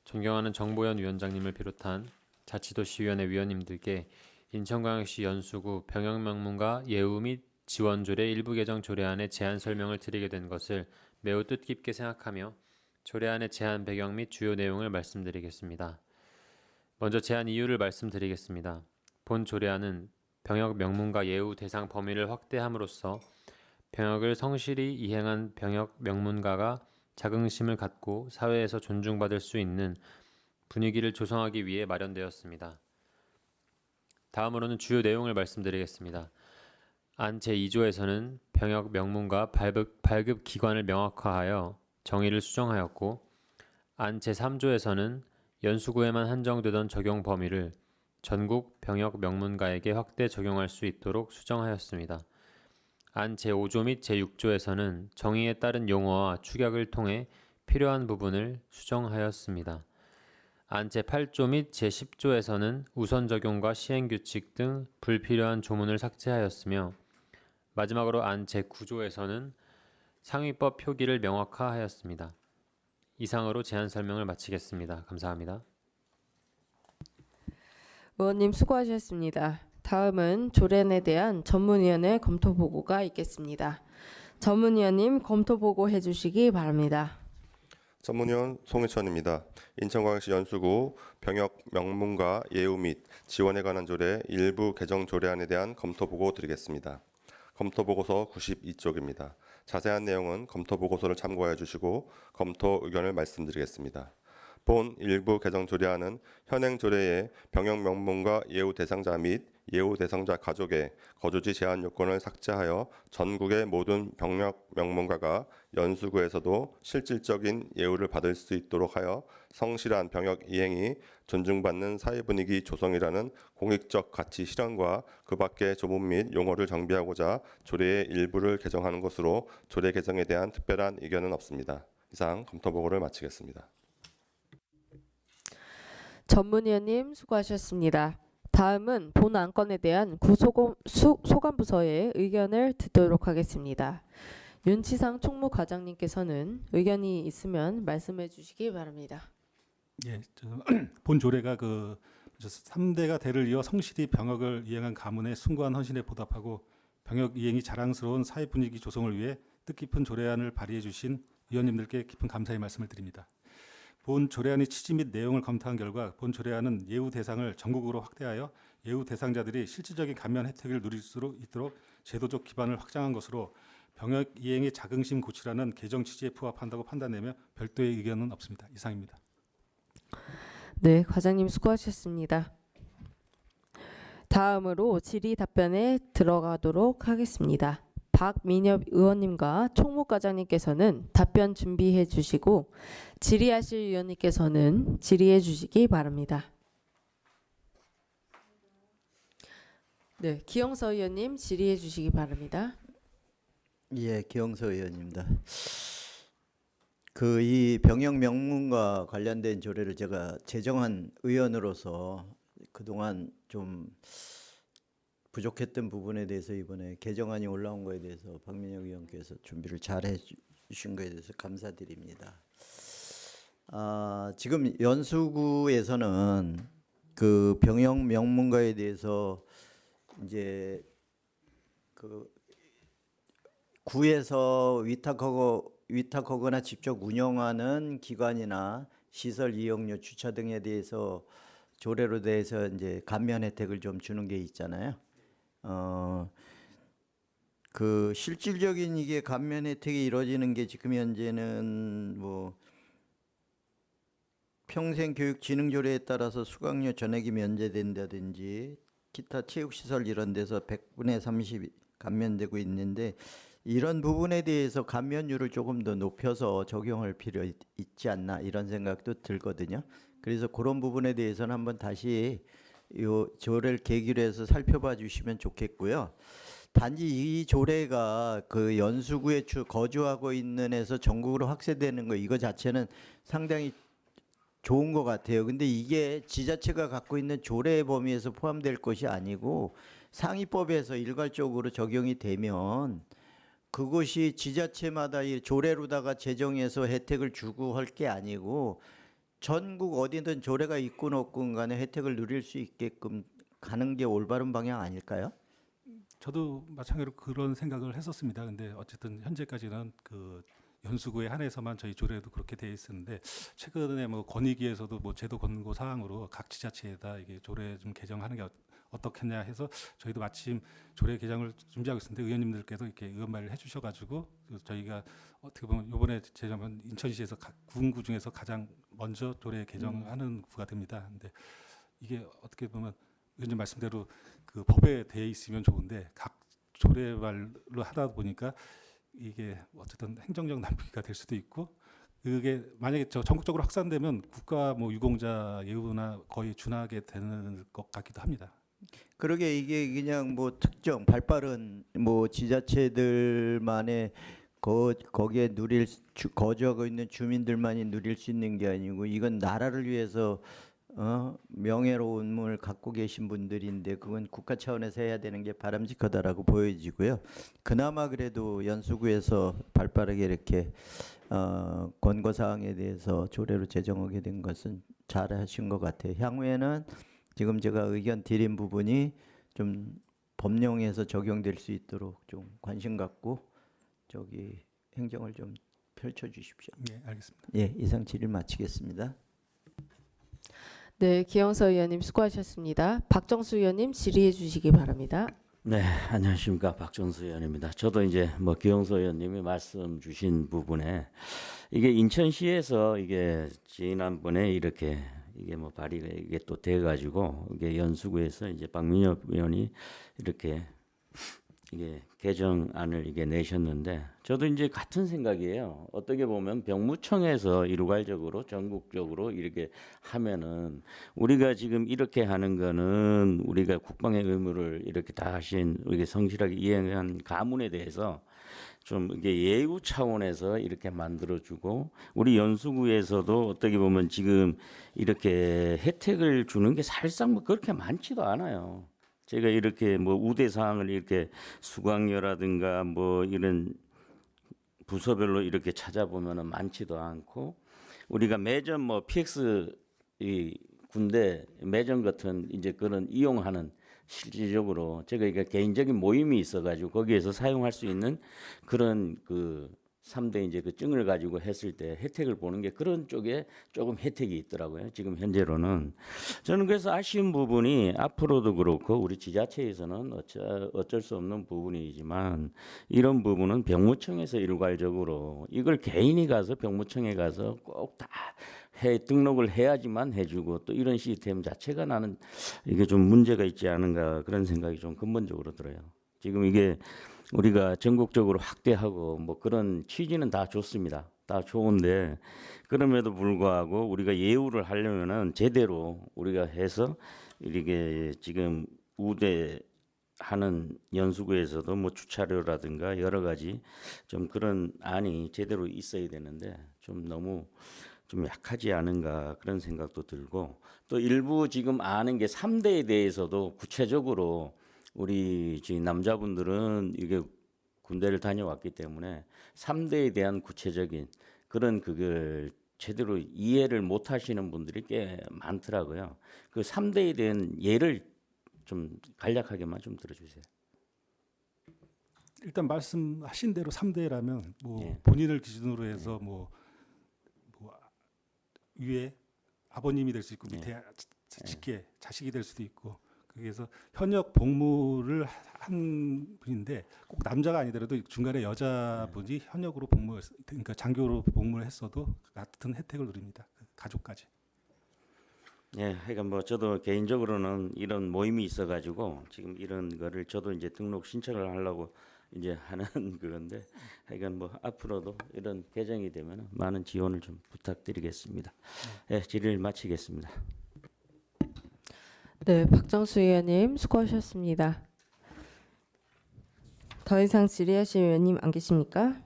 존경하는 정보연 위원장님을 비롯한 자치도시위원회 위원님들께 인천광역시 연수구 병역명문과 예우 및 지원조례 일부 개정 조례안의 제안 설명을 드리게 된 것을 매우 뜻깊게 생각하며 조례안의 제안 배경 및 주요 내용을 말씀드리겠습니다. 먼저 제안 이유를 말씀드리겠습니다. 본 조례안은 병역 명문과 예우 대상 범위를 확대함으로써 병역을 성실히 이행한 병역 명문가가 자긍심을 갖고 사회에서 존중받을 수 있는 분위기를 조성하기 위해 마련되었습니다. 다음으로는 주요 내용을 말씀드리겠습니다. 안 제2조에서는 병역 명문과 발급 기관을 명확화하여 정의를 수정하였고 안 제3조에서는 연수구에만 한정되던 적용 범위를 전국 병역 명문가에게 확대 적용할 수 있도록 수정하였습니다. 안 제5조 및 제6조에서는 정의에 따른 용어와 축약을 통해 필요한 부분을 수정하였습니다. 안 제8조 및 제10조에서는 우선 적용과 시행 규칙 등 불필요한 조문을 삭제하였으며 마지막으로 안 제9조에서는 상위법 표기를 명확화하였습니다. 이상으로 제안 설명을 마치겠습니다. 감사합니다. 의원님 수고하셨습니다. 다음은 조례안에 대한 전문위원회 검토 보고가 있겠습니다. 전문위원님 검토 보고 해주시기 바랍니다. 전문위원 송희천입니다. 인천광역시 연수구 병역 명문가 예우 및 지원에 관한 조례 일부 개정 조례안에 대한 검토 보고 드리겠습니다. 검토 보고서 92쪽입니다. 자세한 내용은 검토 보고서를 참고해 주시고 검토 의견을 말씀드리겠습니다. 본 일부 개정 조례안은 현행 조례의 병역 명문가 예우 대상자 및 예우 대상자 가족의 거주지 제한 요건을 삭제하여 전국의 모든 병역 명문가가 연수구에서도 실질적인 예우를 받을 수 있도록 하여 성실한 병역 이행이 존중받는 사회 분위기 조성이라는 공익적 가치 실현과 그 밖의 조문 및 용어를 정비하고자 조례의 일부를 개정하는 것으로 조례 개정에 대한 특별한 의견은 없습니다. 이상 검토 보고를 마치겠습니다. 전문위원님 수고하셨습니다. 다음은 본 안건에 대한 소관부서의 의견을 듣도록 하겠습니다. 윤치상 총무과장님께서는 의견이 있으면 말씀해 주시기 바랍니다. 예, 본 조례가 3대가 대를 이어 성실히 병역을 이행한 가문의 숭고한 헌신에 보답하고 병역 이행이 자랑스러운 사회 분위기 조성을 위해 뜻깊은 조례안을 발의해 주신 의원님들께 깊은 감사의 말씀을 드립니다. 본 조례안의 취지 및 내용을 검토한 결과 본 조례안은 예우 대상을 전국으로 확대하여 예우 대상자들이 실질적인 감면 혜택을 누릴 수 있도록 제도적 기반을 확장한 것으로 병역 이행의 자긍심 고취라는 개정 취지에 부합한다고 판단되며 별도의 의견은 없습니다. 이상입니다. 네, 과장님 수고하셨습니다. 다음으로 질의 답변에 들어가도록 하겠습니다. 박민엽 의원님과 총무과장님께서는 답변 준비해 주시고 질의하실 위원님께서는 질의해 주시기 바랍니다. 네, 기영서 의원님 질의해 주시기 바랍니다. 예, 기영서 의원입니다. 이 병역 명문과 관련된 조례를 제가 제정한 의원으로서 그동안 좀 부족했던 부분에 대해서 이번에 개정안이 올라온 거에 대해서 박민혁 의원께서 준비를 잘 해주신 거에 대해서 감사드립니다. 지금 연수구에서는 그 병역 명문가에 대해서 이제 구에서 위탁하거나 직접 운영하는 기관이나 시설 이용료, 주차 등에 대해서 조례로 대해서 이제 감면 혜택을 좀 주는 게 있잖아요. 그 실질적인 이게 감면 혜택이 이루어지는 게 지금 현재는 뭐 평생교육진흥조례에 따라서 수강료 전액이 면제된다든지 기타 체육시설 이런 데서 100분의 30이 감면되고 있는데 이런 부분에 대해서 감면율을 조금 더 높여서 적용할 필요 있지 않나 이런 생각도 들거든요. 그래서 그런 부분에 대해서는 한번 다시 요 조례를 계기로 해서 살펴봐 주시면 좋겠고요. 단지 이 조례가 그 연수구에 거주하고 있는 에서 전국으로 확대되는 거 이거 자체는 상당히 좋은 것 같아요. 근데 이게 지자체가 갖고 있는 조례 범위에서 포함될 것이 아니고 상위법에서 일괄적으로 적용이 되면 그것이 지자체마다 이 조례로다가 제정해서 혜택을 주고 할 게 아니고 전국 어디든 조례가 있건 없건 간에 혜택을 누릴 수 있게끔 가는 게 올바른 방향 아닐까요? 저도 마찬가지로 그런 생각을 했었습니다. 근데 어쨌든 현재까지는 그 연수구에 한해서만 저희 조례도 그렇게 되어 있었는데 최근에 뭐 권익위에서도 뭐 제도 권고 사항으로 각 지자체에다 이게 조례 좀 개정하는 게 어떻겠냐 해서 저희도 마침 조례 개정을 준비하고 있었는데 의원님들께서 이렇게 의원말을 해주셔가지고 저희가 어떻게 보면 이번에 제정한 인천시에서 각 군구 중에서 가장 먼저 조례 개정하는 구가 됩니다. 근데 이게 어떻게 보면 의원님 말씀대로 그 법에 돼 있으면 좋은데 각 조례말로 하다 보니까 이게 어쨌든 행정적 낭비가 될 수도 있고 그게 만약에 전국적으로 확산되면 국가 뭐 유공자 예우나 거의 준하게 되는 것 같기도 합니다. 그러게 이게 그냥 뭐 특정 발빠른 뭐 지자체들만의 거기에 거주하고 있는 주민들만이 누릴 수 있는 게 아니고 이건 나라를 위해서 명예로움을 갖고 계신 분들인데 그건 국가 차원에서 해야 되는 게 바람직하다라고 보여지고요. 그나마 그래도 연수구에서 발빠르게 이렇게 권고 사항에 대해서 조례로 제정하게 된 것은 잘하신 것 같아요. 향후에는 지금 제가 의견 드린 부분이 좀 법령에서 적용될 수 있도록 좀 관심 갖고 행정을 좀 펼쳐 주십시오. 네, 알겠습니다. 예, 이상 질의 마치겠습니다. 네, 기영서 의원님 수고하셨습니다. 박정수 의원님 질의해 주시기 바랍니다. 네, 안녕하십니까. 박정수 의원입니다. 저도 이제 뭐 기영서 의원님이 말씀 주신 부분에 이게 인천시에서 이게 지난번에 이렇게 이게 뭐 발의가 이게 또 돼가지고 이게 연수구에서 이제 박민엽 의원이 이렇게 이게 개정안을 이게 내셨는데 저도 이제 같은 생각이에요. 어떻게 보면 병무청에서 일괄적으로 전국적으로 이렇게 하면은 우리가 지금 이렇게 하는 거는 우리가 국방의 의무를 이렇게 다 하신 이게 성실하게 이행한 가문에 대해서 좀 이게 예우 차원에서 이렇게 만들어주고 우리 연수구에서도 어떻게 보면 지금 이렇게 혜택을 주는 게 사실상 뭐 그렇게 많지도 않아요. 제가 이렇게 뭐 우대 사항을 이렇게 수강료라든가 뭐 이런 부서별로 이렇게 찾아보면은 많지도 않고 우리가 매점 뭐 PX 이 군대 매점 같은 이제 그런 이용하는 실질적으로 제가 이게 개인적인 모임이 있어가지고 거기에서 사용할 수 있는 그런 그 3대 이제 그 증을 가지고 했을 때 혜택을 보는 게 그런 쪽에 조금 혜택이 있더라고요. 지금 현재로는 저는 그래서 아쉬운 부분이 앞으로도 그렇고 우리 지자체에서는 어쩔 수 없는 부분이지만 이런 부분은 병무청에서 일괄적으로 이걸 개인이 가서 병무청에 가서 꼭 다 등록을 해야지만 해주고 또 이런 시스템 자체가 나는 이게 좀 문제가 있지 않은가 그런 생각이 좀 근본적으로 들어요. 지금 이게 우리가 전국적으로 확대하고 뭐 그런 취지는 다 좋습니다. 다 좋은데 그럼에도 불구하고 우리가 예우를 하려면은 제대로 우리가 해서 이렇게 지금 우대하는 연수구에서도 뭐 주차료라든가 여러 가지 좀 그런 안이 제대로 있어야 되는데 좀 너무 좀 약하지 않은가 그런 생각도 들고 또 일부 지금 아는 게 3대에 대해서도 구체적으로 우리 지금 남자분들은 이게 군대를 다녀왔기 때문에 3대에 대한 구체적인 그런 그걸 제대로 이해를 못 하시는 분들이 꽤 많더라고요. 그 3대에 대한 예를 좀 간략하게만 좀 들어주세요. 일단 말씀하신 대로 3대라면 뭐 예. 본인을 기준으로 해서 뭐 위에 아버님이 될 수 있고 밑에 직계 자식이 될 수도 있고 그래서 현역 복무를 한 분인데 꼭 남자가 아니더라도 중간에 여자분이 현역으로 그러니까 장교로 복무를 했어도 같은 혜택을 누립니다. 가족까지. 예, 그러니까 뭐 저도 개인적으로는 이런 모임이 있어가지고 지금 이런 거를 저도 이제 등록 신청을 하려고 이제 하는 그건데 하여간 뭐 앞으로도 이런 개정이 되면 많은 지원을 좀 부탁드리겠습니다. 예, 질의를 마치겠습니다. 네, 박정수 의원님 수고하셨습니다. 더 이상 질의하실 의원님 안 계십니까?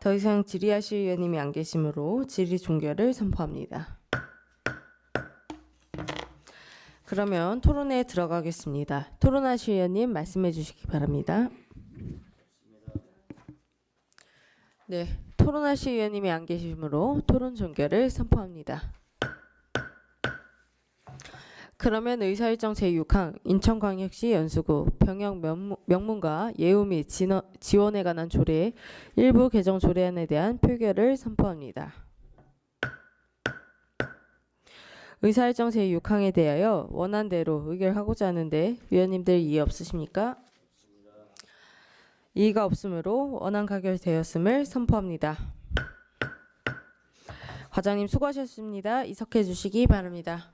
더 이상 질의하실 의원님이 안 계시므로 질의 종결을 선포합니다. 그러면 토론회에 들어가겠습니다. 토론하실 의원님 말씀해 주시기 바랍니다. 네, 토론하실 의원님이 안 계시므로 토론 종결을 선포합니다. 그러면 의사일정 제6항 인천광역시 연수구 병역 명문과 예우 및 지원에 관한 조례 일부 개정 조례안에 대한 표결을 선포합니다. 의사일정 제6항에 대하여 원안대로 의결하고자 하는데 위원님들 이의 없으십니까? 이의가 없으므로 원안 가결되었음을 선포합니다. 과장님 수고하셨습니다. 이석해 주시기 바랍니다.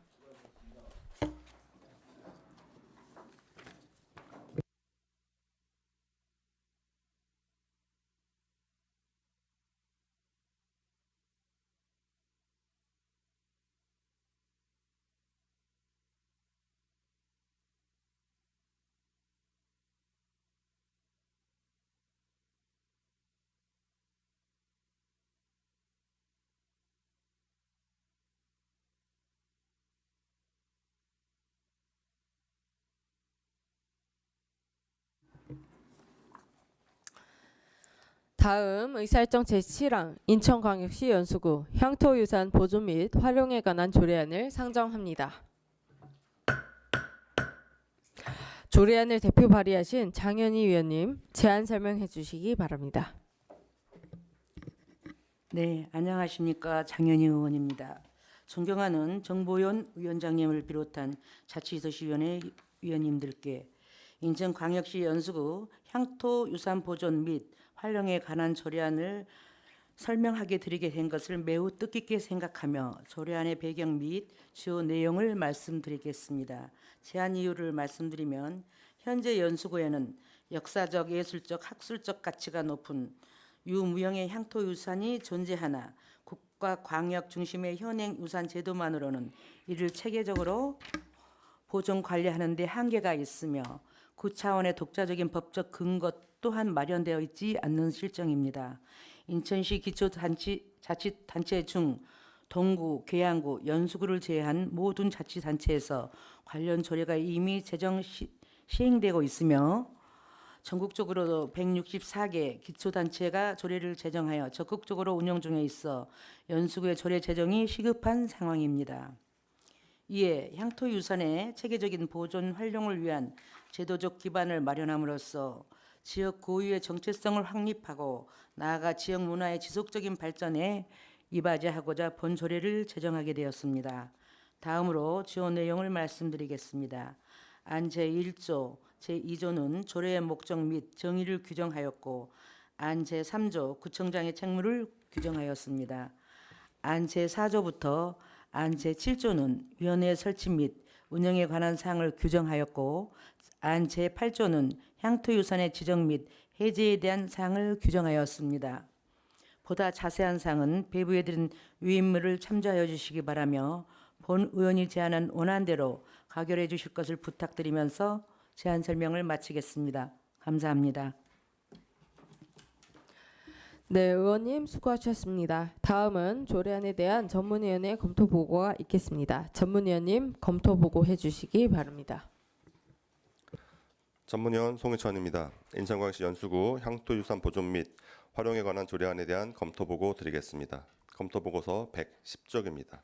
다음 의사일정 제7항 인천광역시 연수구 향토유산 보존 및 활용에 관한 조례안을 상정합니다. 조례안을 대표 발의하신 장현희 위원님 제안 설명해 주시기 바랍니다. 네, 안녕하십니까. 장현희 의원입니다. 존경하는 정보연 위원장님을 비롯한 자치도시위원회 위원님들께 인천광역시 연수구 향토유산 보존 및 활용에 관한 조례안을 설명하게 드리게 된 것을 매우 뜻깊게 생각하며 조례안의 배경 및 주요 내용을 말씀드리겠습니다. 제안 이유를 말씀드리면 현재 연수구에는 역사적, 예술적, 학술적 가치가 높은 유무형의 향토유산이 존재하나 국가 광역 중심의 현행 유산 제도만으로는 이를 체계적으로 보존 관리하는 데 한계가 있으며 그 차원의 독자적인 법적 근거 또한 마련되어 있지 않는 실정입니다. 인천시 기초자치단체 중 동구, 계양구, 연수구를 제외한 모든 자치단체에서 관련 조례가 이미 시행되고 있으며 전국적으로 164개 기초단체가 조례를 제정하여 적극적으로 운영 중에 있어 연수구의 조례 제정이 시급한 상황입니다. 이에 향토유산의 체계적인 보존 활용을 위한 제도적 기반을 마련함으로써 지역 고유의 정체성을 확립하고 나아가 지역 문화의 지속적인 발전에 이바지하고자 본 조례를 제정하게 되었습니다. 다음으로 주요 내용을 말씀드리겠습니다. 안 제1조, 제2조는 조례의 목적 및 정의를 규정하였고 안 제3조 구청장의 책무를 규정하였습니다. 안 제4조부터 안 제7조는 위원회 설치 및 운영에 관한 사항을 규정하였고 안 제8조는 향토유산의 지정 및 해제에 대한 사항을 규정하였습니다. 보다 자세한 사항은 배부해드린 위임물을 참조하여 주시기 바라며 본 의원이 제안한 원안대로 가결해 주실 것을 부탁드리면서 제안 설명을 마치겠습니다. 감사합니다. 네, 의원님 수고하셨습니다. 다음은 조례안에 대한 전문위원회 검토 보고가 있겠습니다. 전문위원님 검토 보고 해주시기 바랍니다. 전문위원 송희천입니다. 인천광역시 연수구 향토유산 보존 및 활용에 관한 조례안에 대한 검토 보고 드리겠습니다. 검토 보고서 110쪽입니다.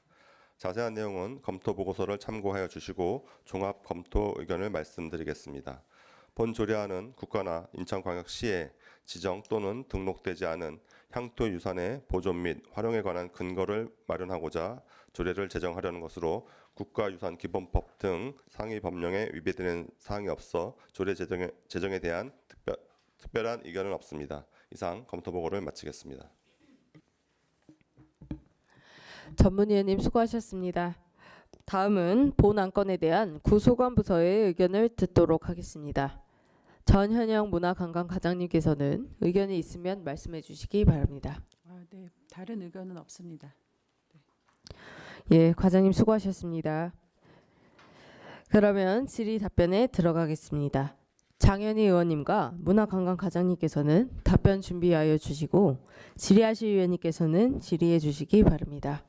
자세한 내용은 검토 보고서를 참고하여 주시고 종합 검토 의견을 말씀드리겠습니다. 본 조례안은 국가나 인천광역시에 지정 또는 등록되지 않은 향토유산의 보존 및 활용에 관한 근거를 마련하고자 조례를 제정하려는 것으로 국가유산기본법 등 상위 법령에 위배되는 사항이 없어 조례 제정에 대한 특별한 의견은 없습니다. 이상 검토 보고를 마치겠습니다. 전문위원님 수고하셨습니다. 다음은 본 안건에 대한 구소관부서의 의견을 듣도록 하겠습니다. 전현영 문화관광과장님께서는 의견이 있으면 말씀해 주시기 바랍니다. 네, 다른 의견은 없습니다. 예, 과장님 수고하셨습니다. 그러면 질의 답변에 들어가겠습니다. 장현희 의원님과 문화관광과장님께서는 답변 준비하여 주시고 질의하실 위원님께서는 질의해 주시기 바랍니다.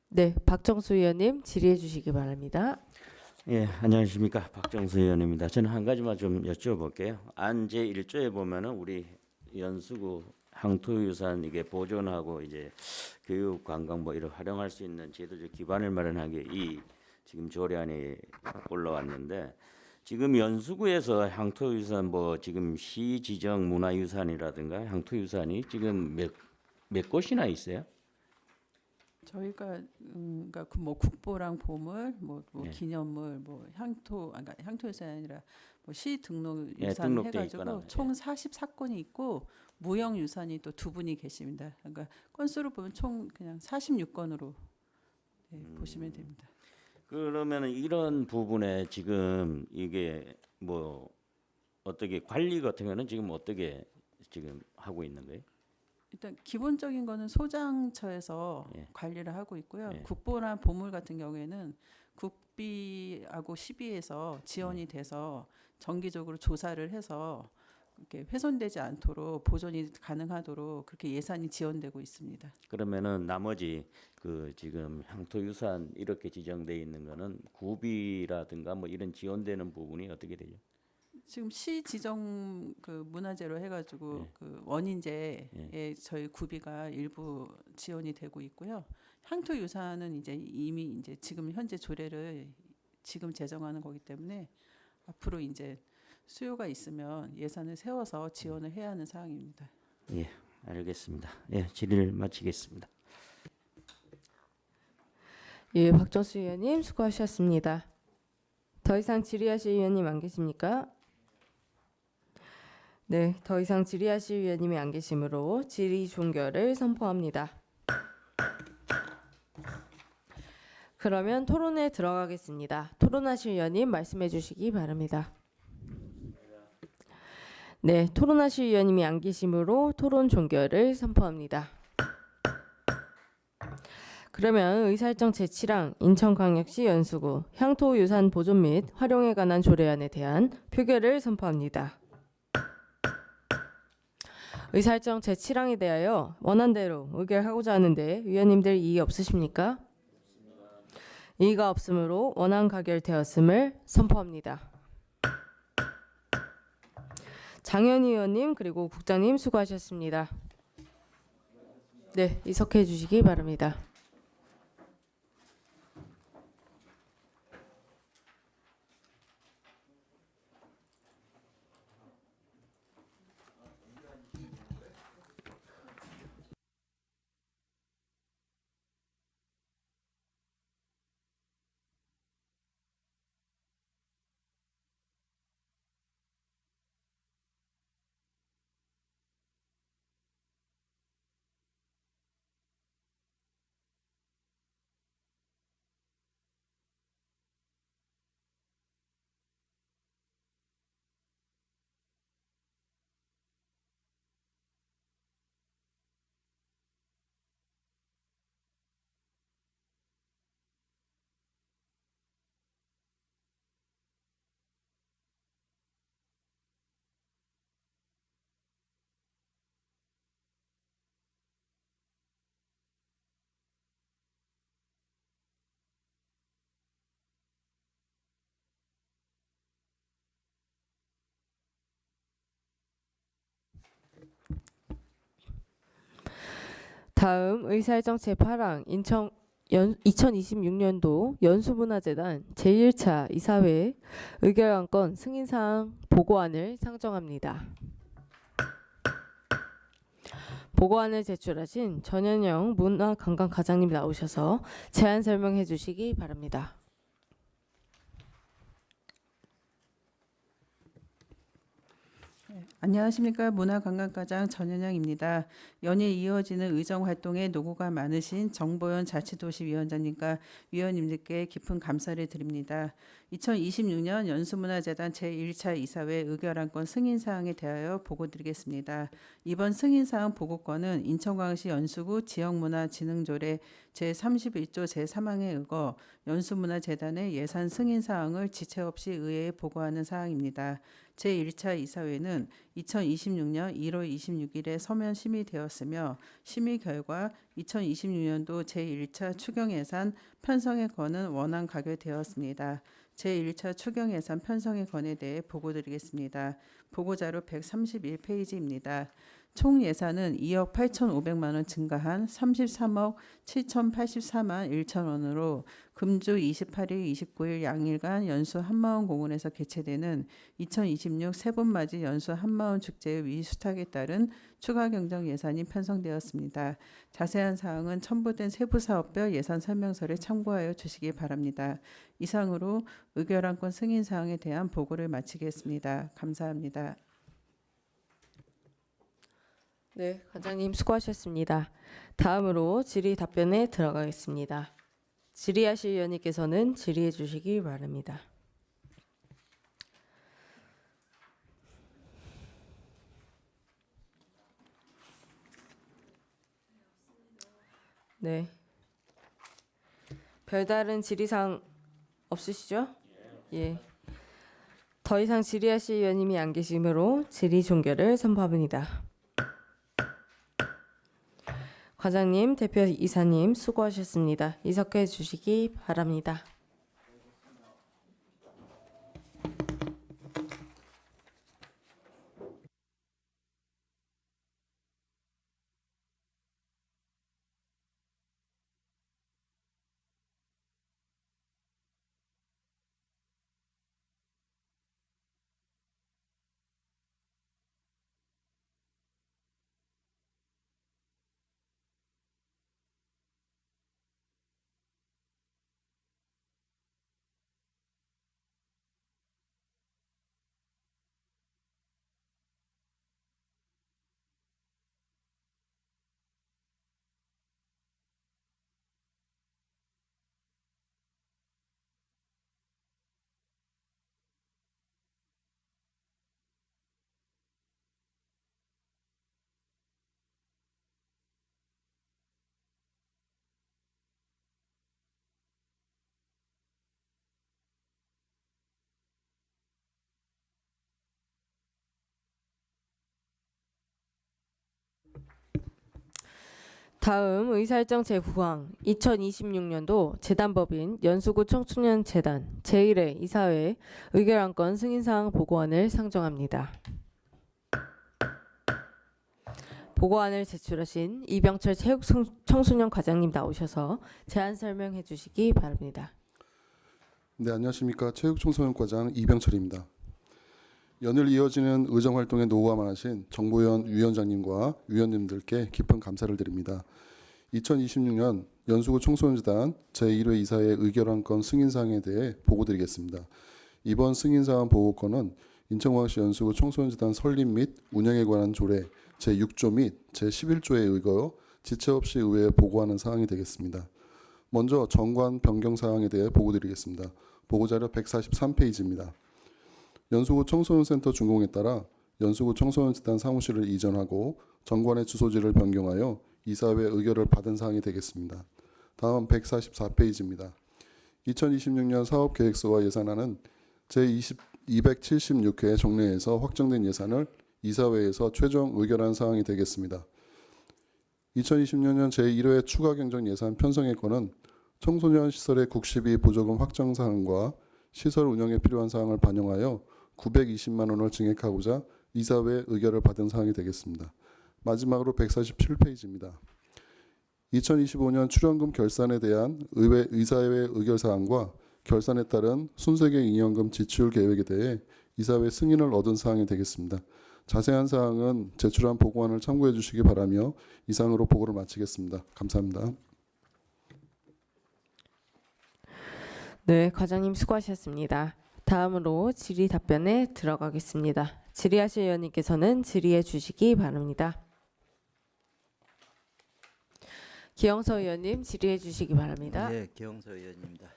네, 박정수 의원님 질의해 주시기 바랍니다. 예, 안녕하십니까. 박정수 의원입니다. 저는 한 가지만 좀 여쭤볼게요. 안 제1조에 보면은 우리 연수구 향토유산 이게 보존하고 이제 교육, 관광 뭐 이런 활용할 수 있는 제도적 기반을 마련하기 이 지금 조례안이 올라왔는데 지금 연수구에서 향토유산 뭐 지금 시 지정 문화유산이라든가 향토유산이 지금 몇 곳이나 있어요? 저희가 그러니까 뭐 국보랑 보물, 뭐 예. 기념물, 뭐 그러니까 향토유산이 아니라 뭐 시 등록 예, 유산 등록돼 해가지고 있거나, 총 44건이 있고 무형 유산이 또 2분이 계십니다. 그러니까 건수로 보면 총 그냥 46건으로 보시면 됩니다. 그러면 이런 부분에 지금 이게 뭐 어떻게 관리 같은 거는 지금 어떻게 지금 하고 있는 거예요? 일단 기본적인 거는 소장처에서 예. 관리를 하고 있고요. 예. 국보나 보물 같은 경우에는 국비하고 시비에서 지원이 돼서 정기적으로 조사를 해서 이렇게 훼손되지 않도록 보존이 가능하도록 그렇게 예산이 지원되고 있습니다. 그러면은 나머지 그 지금 향토유산 이렇게 지정돼 있는 거는 구비라든가 뭐 이런 지원되는 부분이 어떻게 되죠? 지금 시 지정 그 문화재로 해가지고 그 원인재에 저희 구비가 일부 지원이 되고 있고요. 향토 유산은 이제 이미 이제 지금 현재 조례를 지금 제정하는 거기 때문에 앞으로 이제 수요가 있으면 예산을 세워서 지원을 해야 하는 사항입니다. 예, 알겠습니다. 예, 질의를 마치겠습니다. 예, 박정수 의원님 수고하셨습니다. 더 이상 질의하실 의원님 안 계십니까? 네, 더 이상 질의하실 의원님이 안 계시므로 질의 종결을 선포합니다. 그러면 토론에 들어가겠습니다. 토론하실 의원님 말씀해 주시기 바랍니다. 네, 토론하실 의원님이 안 계시므로 토론 종결을 선포합니다. 그러면 의사일정 제7항 인천광역시 연수구 향토유산 보존 및 활용에 관한 조례안에 대한 표결을 선포합니다. 의사일정 제7항에 대하여 원안대로 의결하고자 하는데 위원님들 이의 없으십니까? 이의가 없으므로 원안 가결되었음을 선포합니다. 장현희 의원님 그리고 국장님 수고하셨습니다. 네, 이석해 주시기 바랍니다. 다음 의사일정 제8항 2026년도 연수문화재단 제1차 이사회 의결안건 승인사항 보고안을 상정합니다. 보고안을 제출하신 전현영 문화관광과장님 나오셔서 제안 설명해 주시기 바랍니다. 안녕하십니까. 문화관광과장 전현영입니다. 연일 이어지는 의정활동에 노고가 많으신 정보연 자치도시위원장님과 위원님들께 깊은 감사를 드립니다. 2026년 연수문화재단 제1차 이사회 의결안건 승인사항에 대하여 보고드리겠습니다. 이번 승인사항 보고건은 인천광역시 연수구 지역문화진흥조례 제31조 제3항에 의거 연수문화재단의 예산 승인사항을 지체 없이 의회에 보고하는 사항입니다. 제1차 이사회는 2026년 1월 26일에 서면 심의되었으며 심의 결과 2026년도 제1차 추경예산 편성에 관한 원안 가결되었습니다. 제1차 추경예산 편성의 건에 대해 보고드리겠습니다. 보고자료 131페이지입니다. 총 예산은 2억 8,500만 원 증가한 33억 7,084만 1천 원으로 금주 28일, 29일 양일간 연수 한마원 공원에서 개최되는 2026 세봄맞이 연수 한마원 축제의 위수탁에 따른 추가 경정 예산이 편성되었습니다. 자세한 사항은 첨부된 세부사업별 예산 설명서를 참고하여 주시기 바랍니다. 이상으로 의결안건 승인 사항에 대한 보고를 마치겠습니다. 감사합니다. 네, 과장님 수고하셨습니다. 다음으로 질의 답변에 들어가겠습니다. 질의하실 위원님께서는 질의해 주시기 바랍니다. 네. 별다른 질의사항 없으시죠? 예. 더 이상 질의하실 위원님이 안 계시므로 질의 종결을 선포합니다. 과장님, 대표 이사님 수고하셨습니다. 이석해 주시기 바랍니다. 다음 의사일정 제9항 2026년도 재단법인 연수구 청소년재단 제1회 이사회 의결안건 승인사항 보고안을 상정합니다. 보고안을 제출하신 이병철 체육청소년 과장님 나오셔서 제안 설명해 주시기 바랍니다. 네, 안녕하십니까. 체육청소년과장 이병철입니다. 연일 이어지는 의정활동에 노고가 많으신 정보위원 위원장님과 위원님들께 깊은 감사를 드립니다. 2026년 연수구 청소년재단 제1회 이사회 의결안건 승인사항에 대해 보고드리겠습니다. 이번 승인사항 보고건은 인천광역시 연수구 청소년재단 설립 및 운영에 관한 조례 제6조 및 제11조에 의거하여 지체 없이 의회에 보고하는 사항이 되겠습니다. 먼저 정관 변경 사항에 대해 보고드리겠습니다. 보고자료 143페이지입니다. 연수구 청소년센터 준공에 따라 연수구 청소년재단 사무실을 이전하고 정관의 주소지를 변경하여 이사회 의결을 받은 사항이 되겠습니다. 다음 144페이지입니다. 2026년 사업계획서와 예산안은 제276회 정례에서 확정된 예산을 이사회에서 최종 의결한 사항이 되겠습니다. 2026년 제1회 추가 경정 예산 편성의 건은 청소년 시설의 국시비 보조금 확정 사항과 시설 운영에 필요한 사항을 반영하여 920만 원을 증액하고자 이사회 의결을 받은 사항이 되겠습니다. 마지막으로 147페이지입니다. 2025년 출연금 결산에 대한 의사회 의결 사항과 결산에 따른 순세계 잉여금 지출 계획에 대해 이사회 승인을 얻은 사항이 되겠습니다. 자세한 사항은 제출한 보고안을 참고해 주시기 바라며 이상으로 보고를 마치겠습니다. 감사합니다. 네, 과장님 수고하셨습니다. 다음으로 질의 답변에 들어가겠습니다. 질의하실 의원님께서는 질의해 주시기 바랍니다. 기영서 의원님 질의해 주시기 바랍니다. 네, 기영서 의원입니다.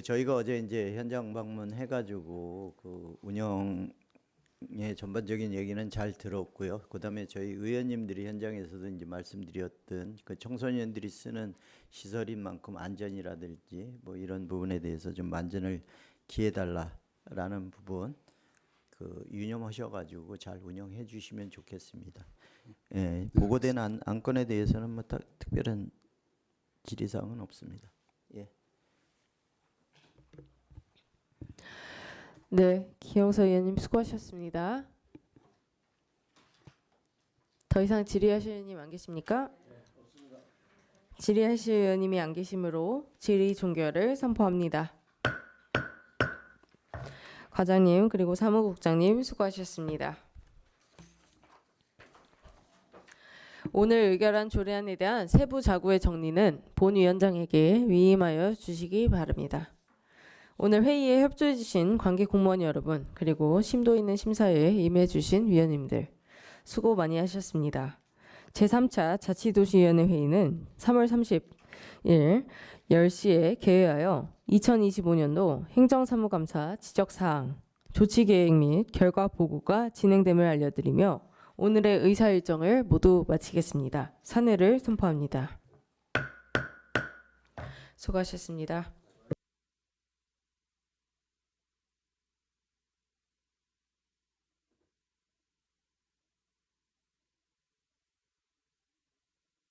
저희가 어제 이제 현장 방문해가지고 운영의 전반적인 얘기는 잘 들었고요. 그다음에 저희 의원님들이 현장에서도 이제 말씀드렸던 청소년들이 쓰는 시설인 만큼 안전이라든지 뭐 이런 부분에 대해서 좀 만전을 기해달라라는 부분 유념하셔가지고 잘 운영해 주시면 좋겠습니다. 예, 보고된 안건에 대해서는 뭐 특별한 질의사항은 없습니다. 예. 네, 기영서 의원님 수고하셨습니다. 더 이상 질의하실 의원님 안 계십니까? 질의하실 의원님이 안 계시므로 질의 종결을 선포합니다. 과장님 그리고 사무국장님 수고하셨습니다. 오늘 의결한 조례안에 대한 세부 자구의 정리는 본위원장에게 위임하여 주시기 바랍니다. 오늘 회의에 협조해 주신 관계 공무원 여러분 그리고 심도 있는 심사에 임해 주신 위원님들 수고 많이 하셨습니다. 제3차 자치도시위원회 회의는 3월 30일 10시에 개회하여 2025년도 행정사무감사 지적사항, 조치계획 및 결과 보고가 진행됨을 알려드리며 오늘의 의사일정을 모두 마치겠습니다. 사내를 선포합니다. 수고하셨습니다.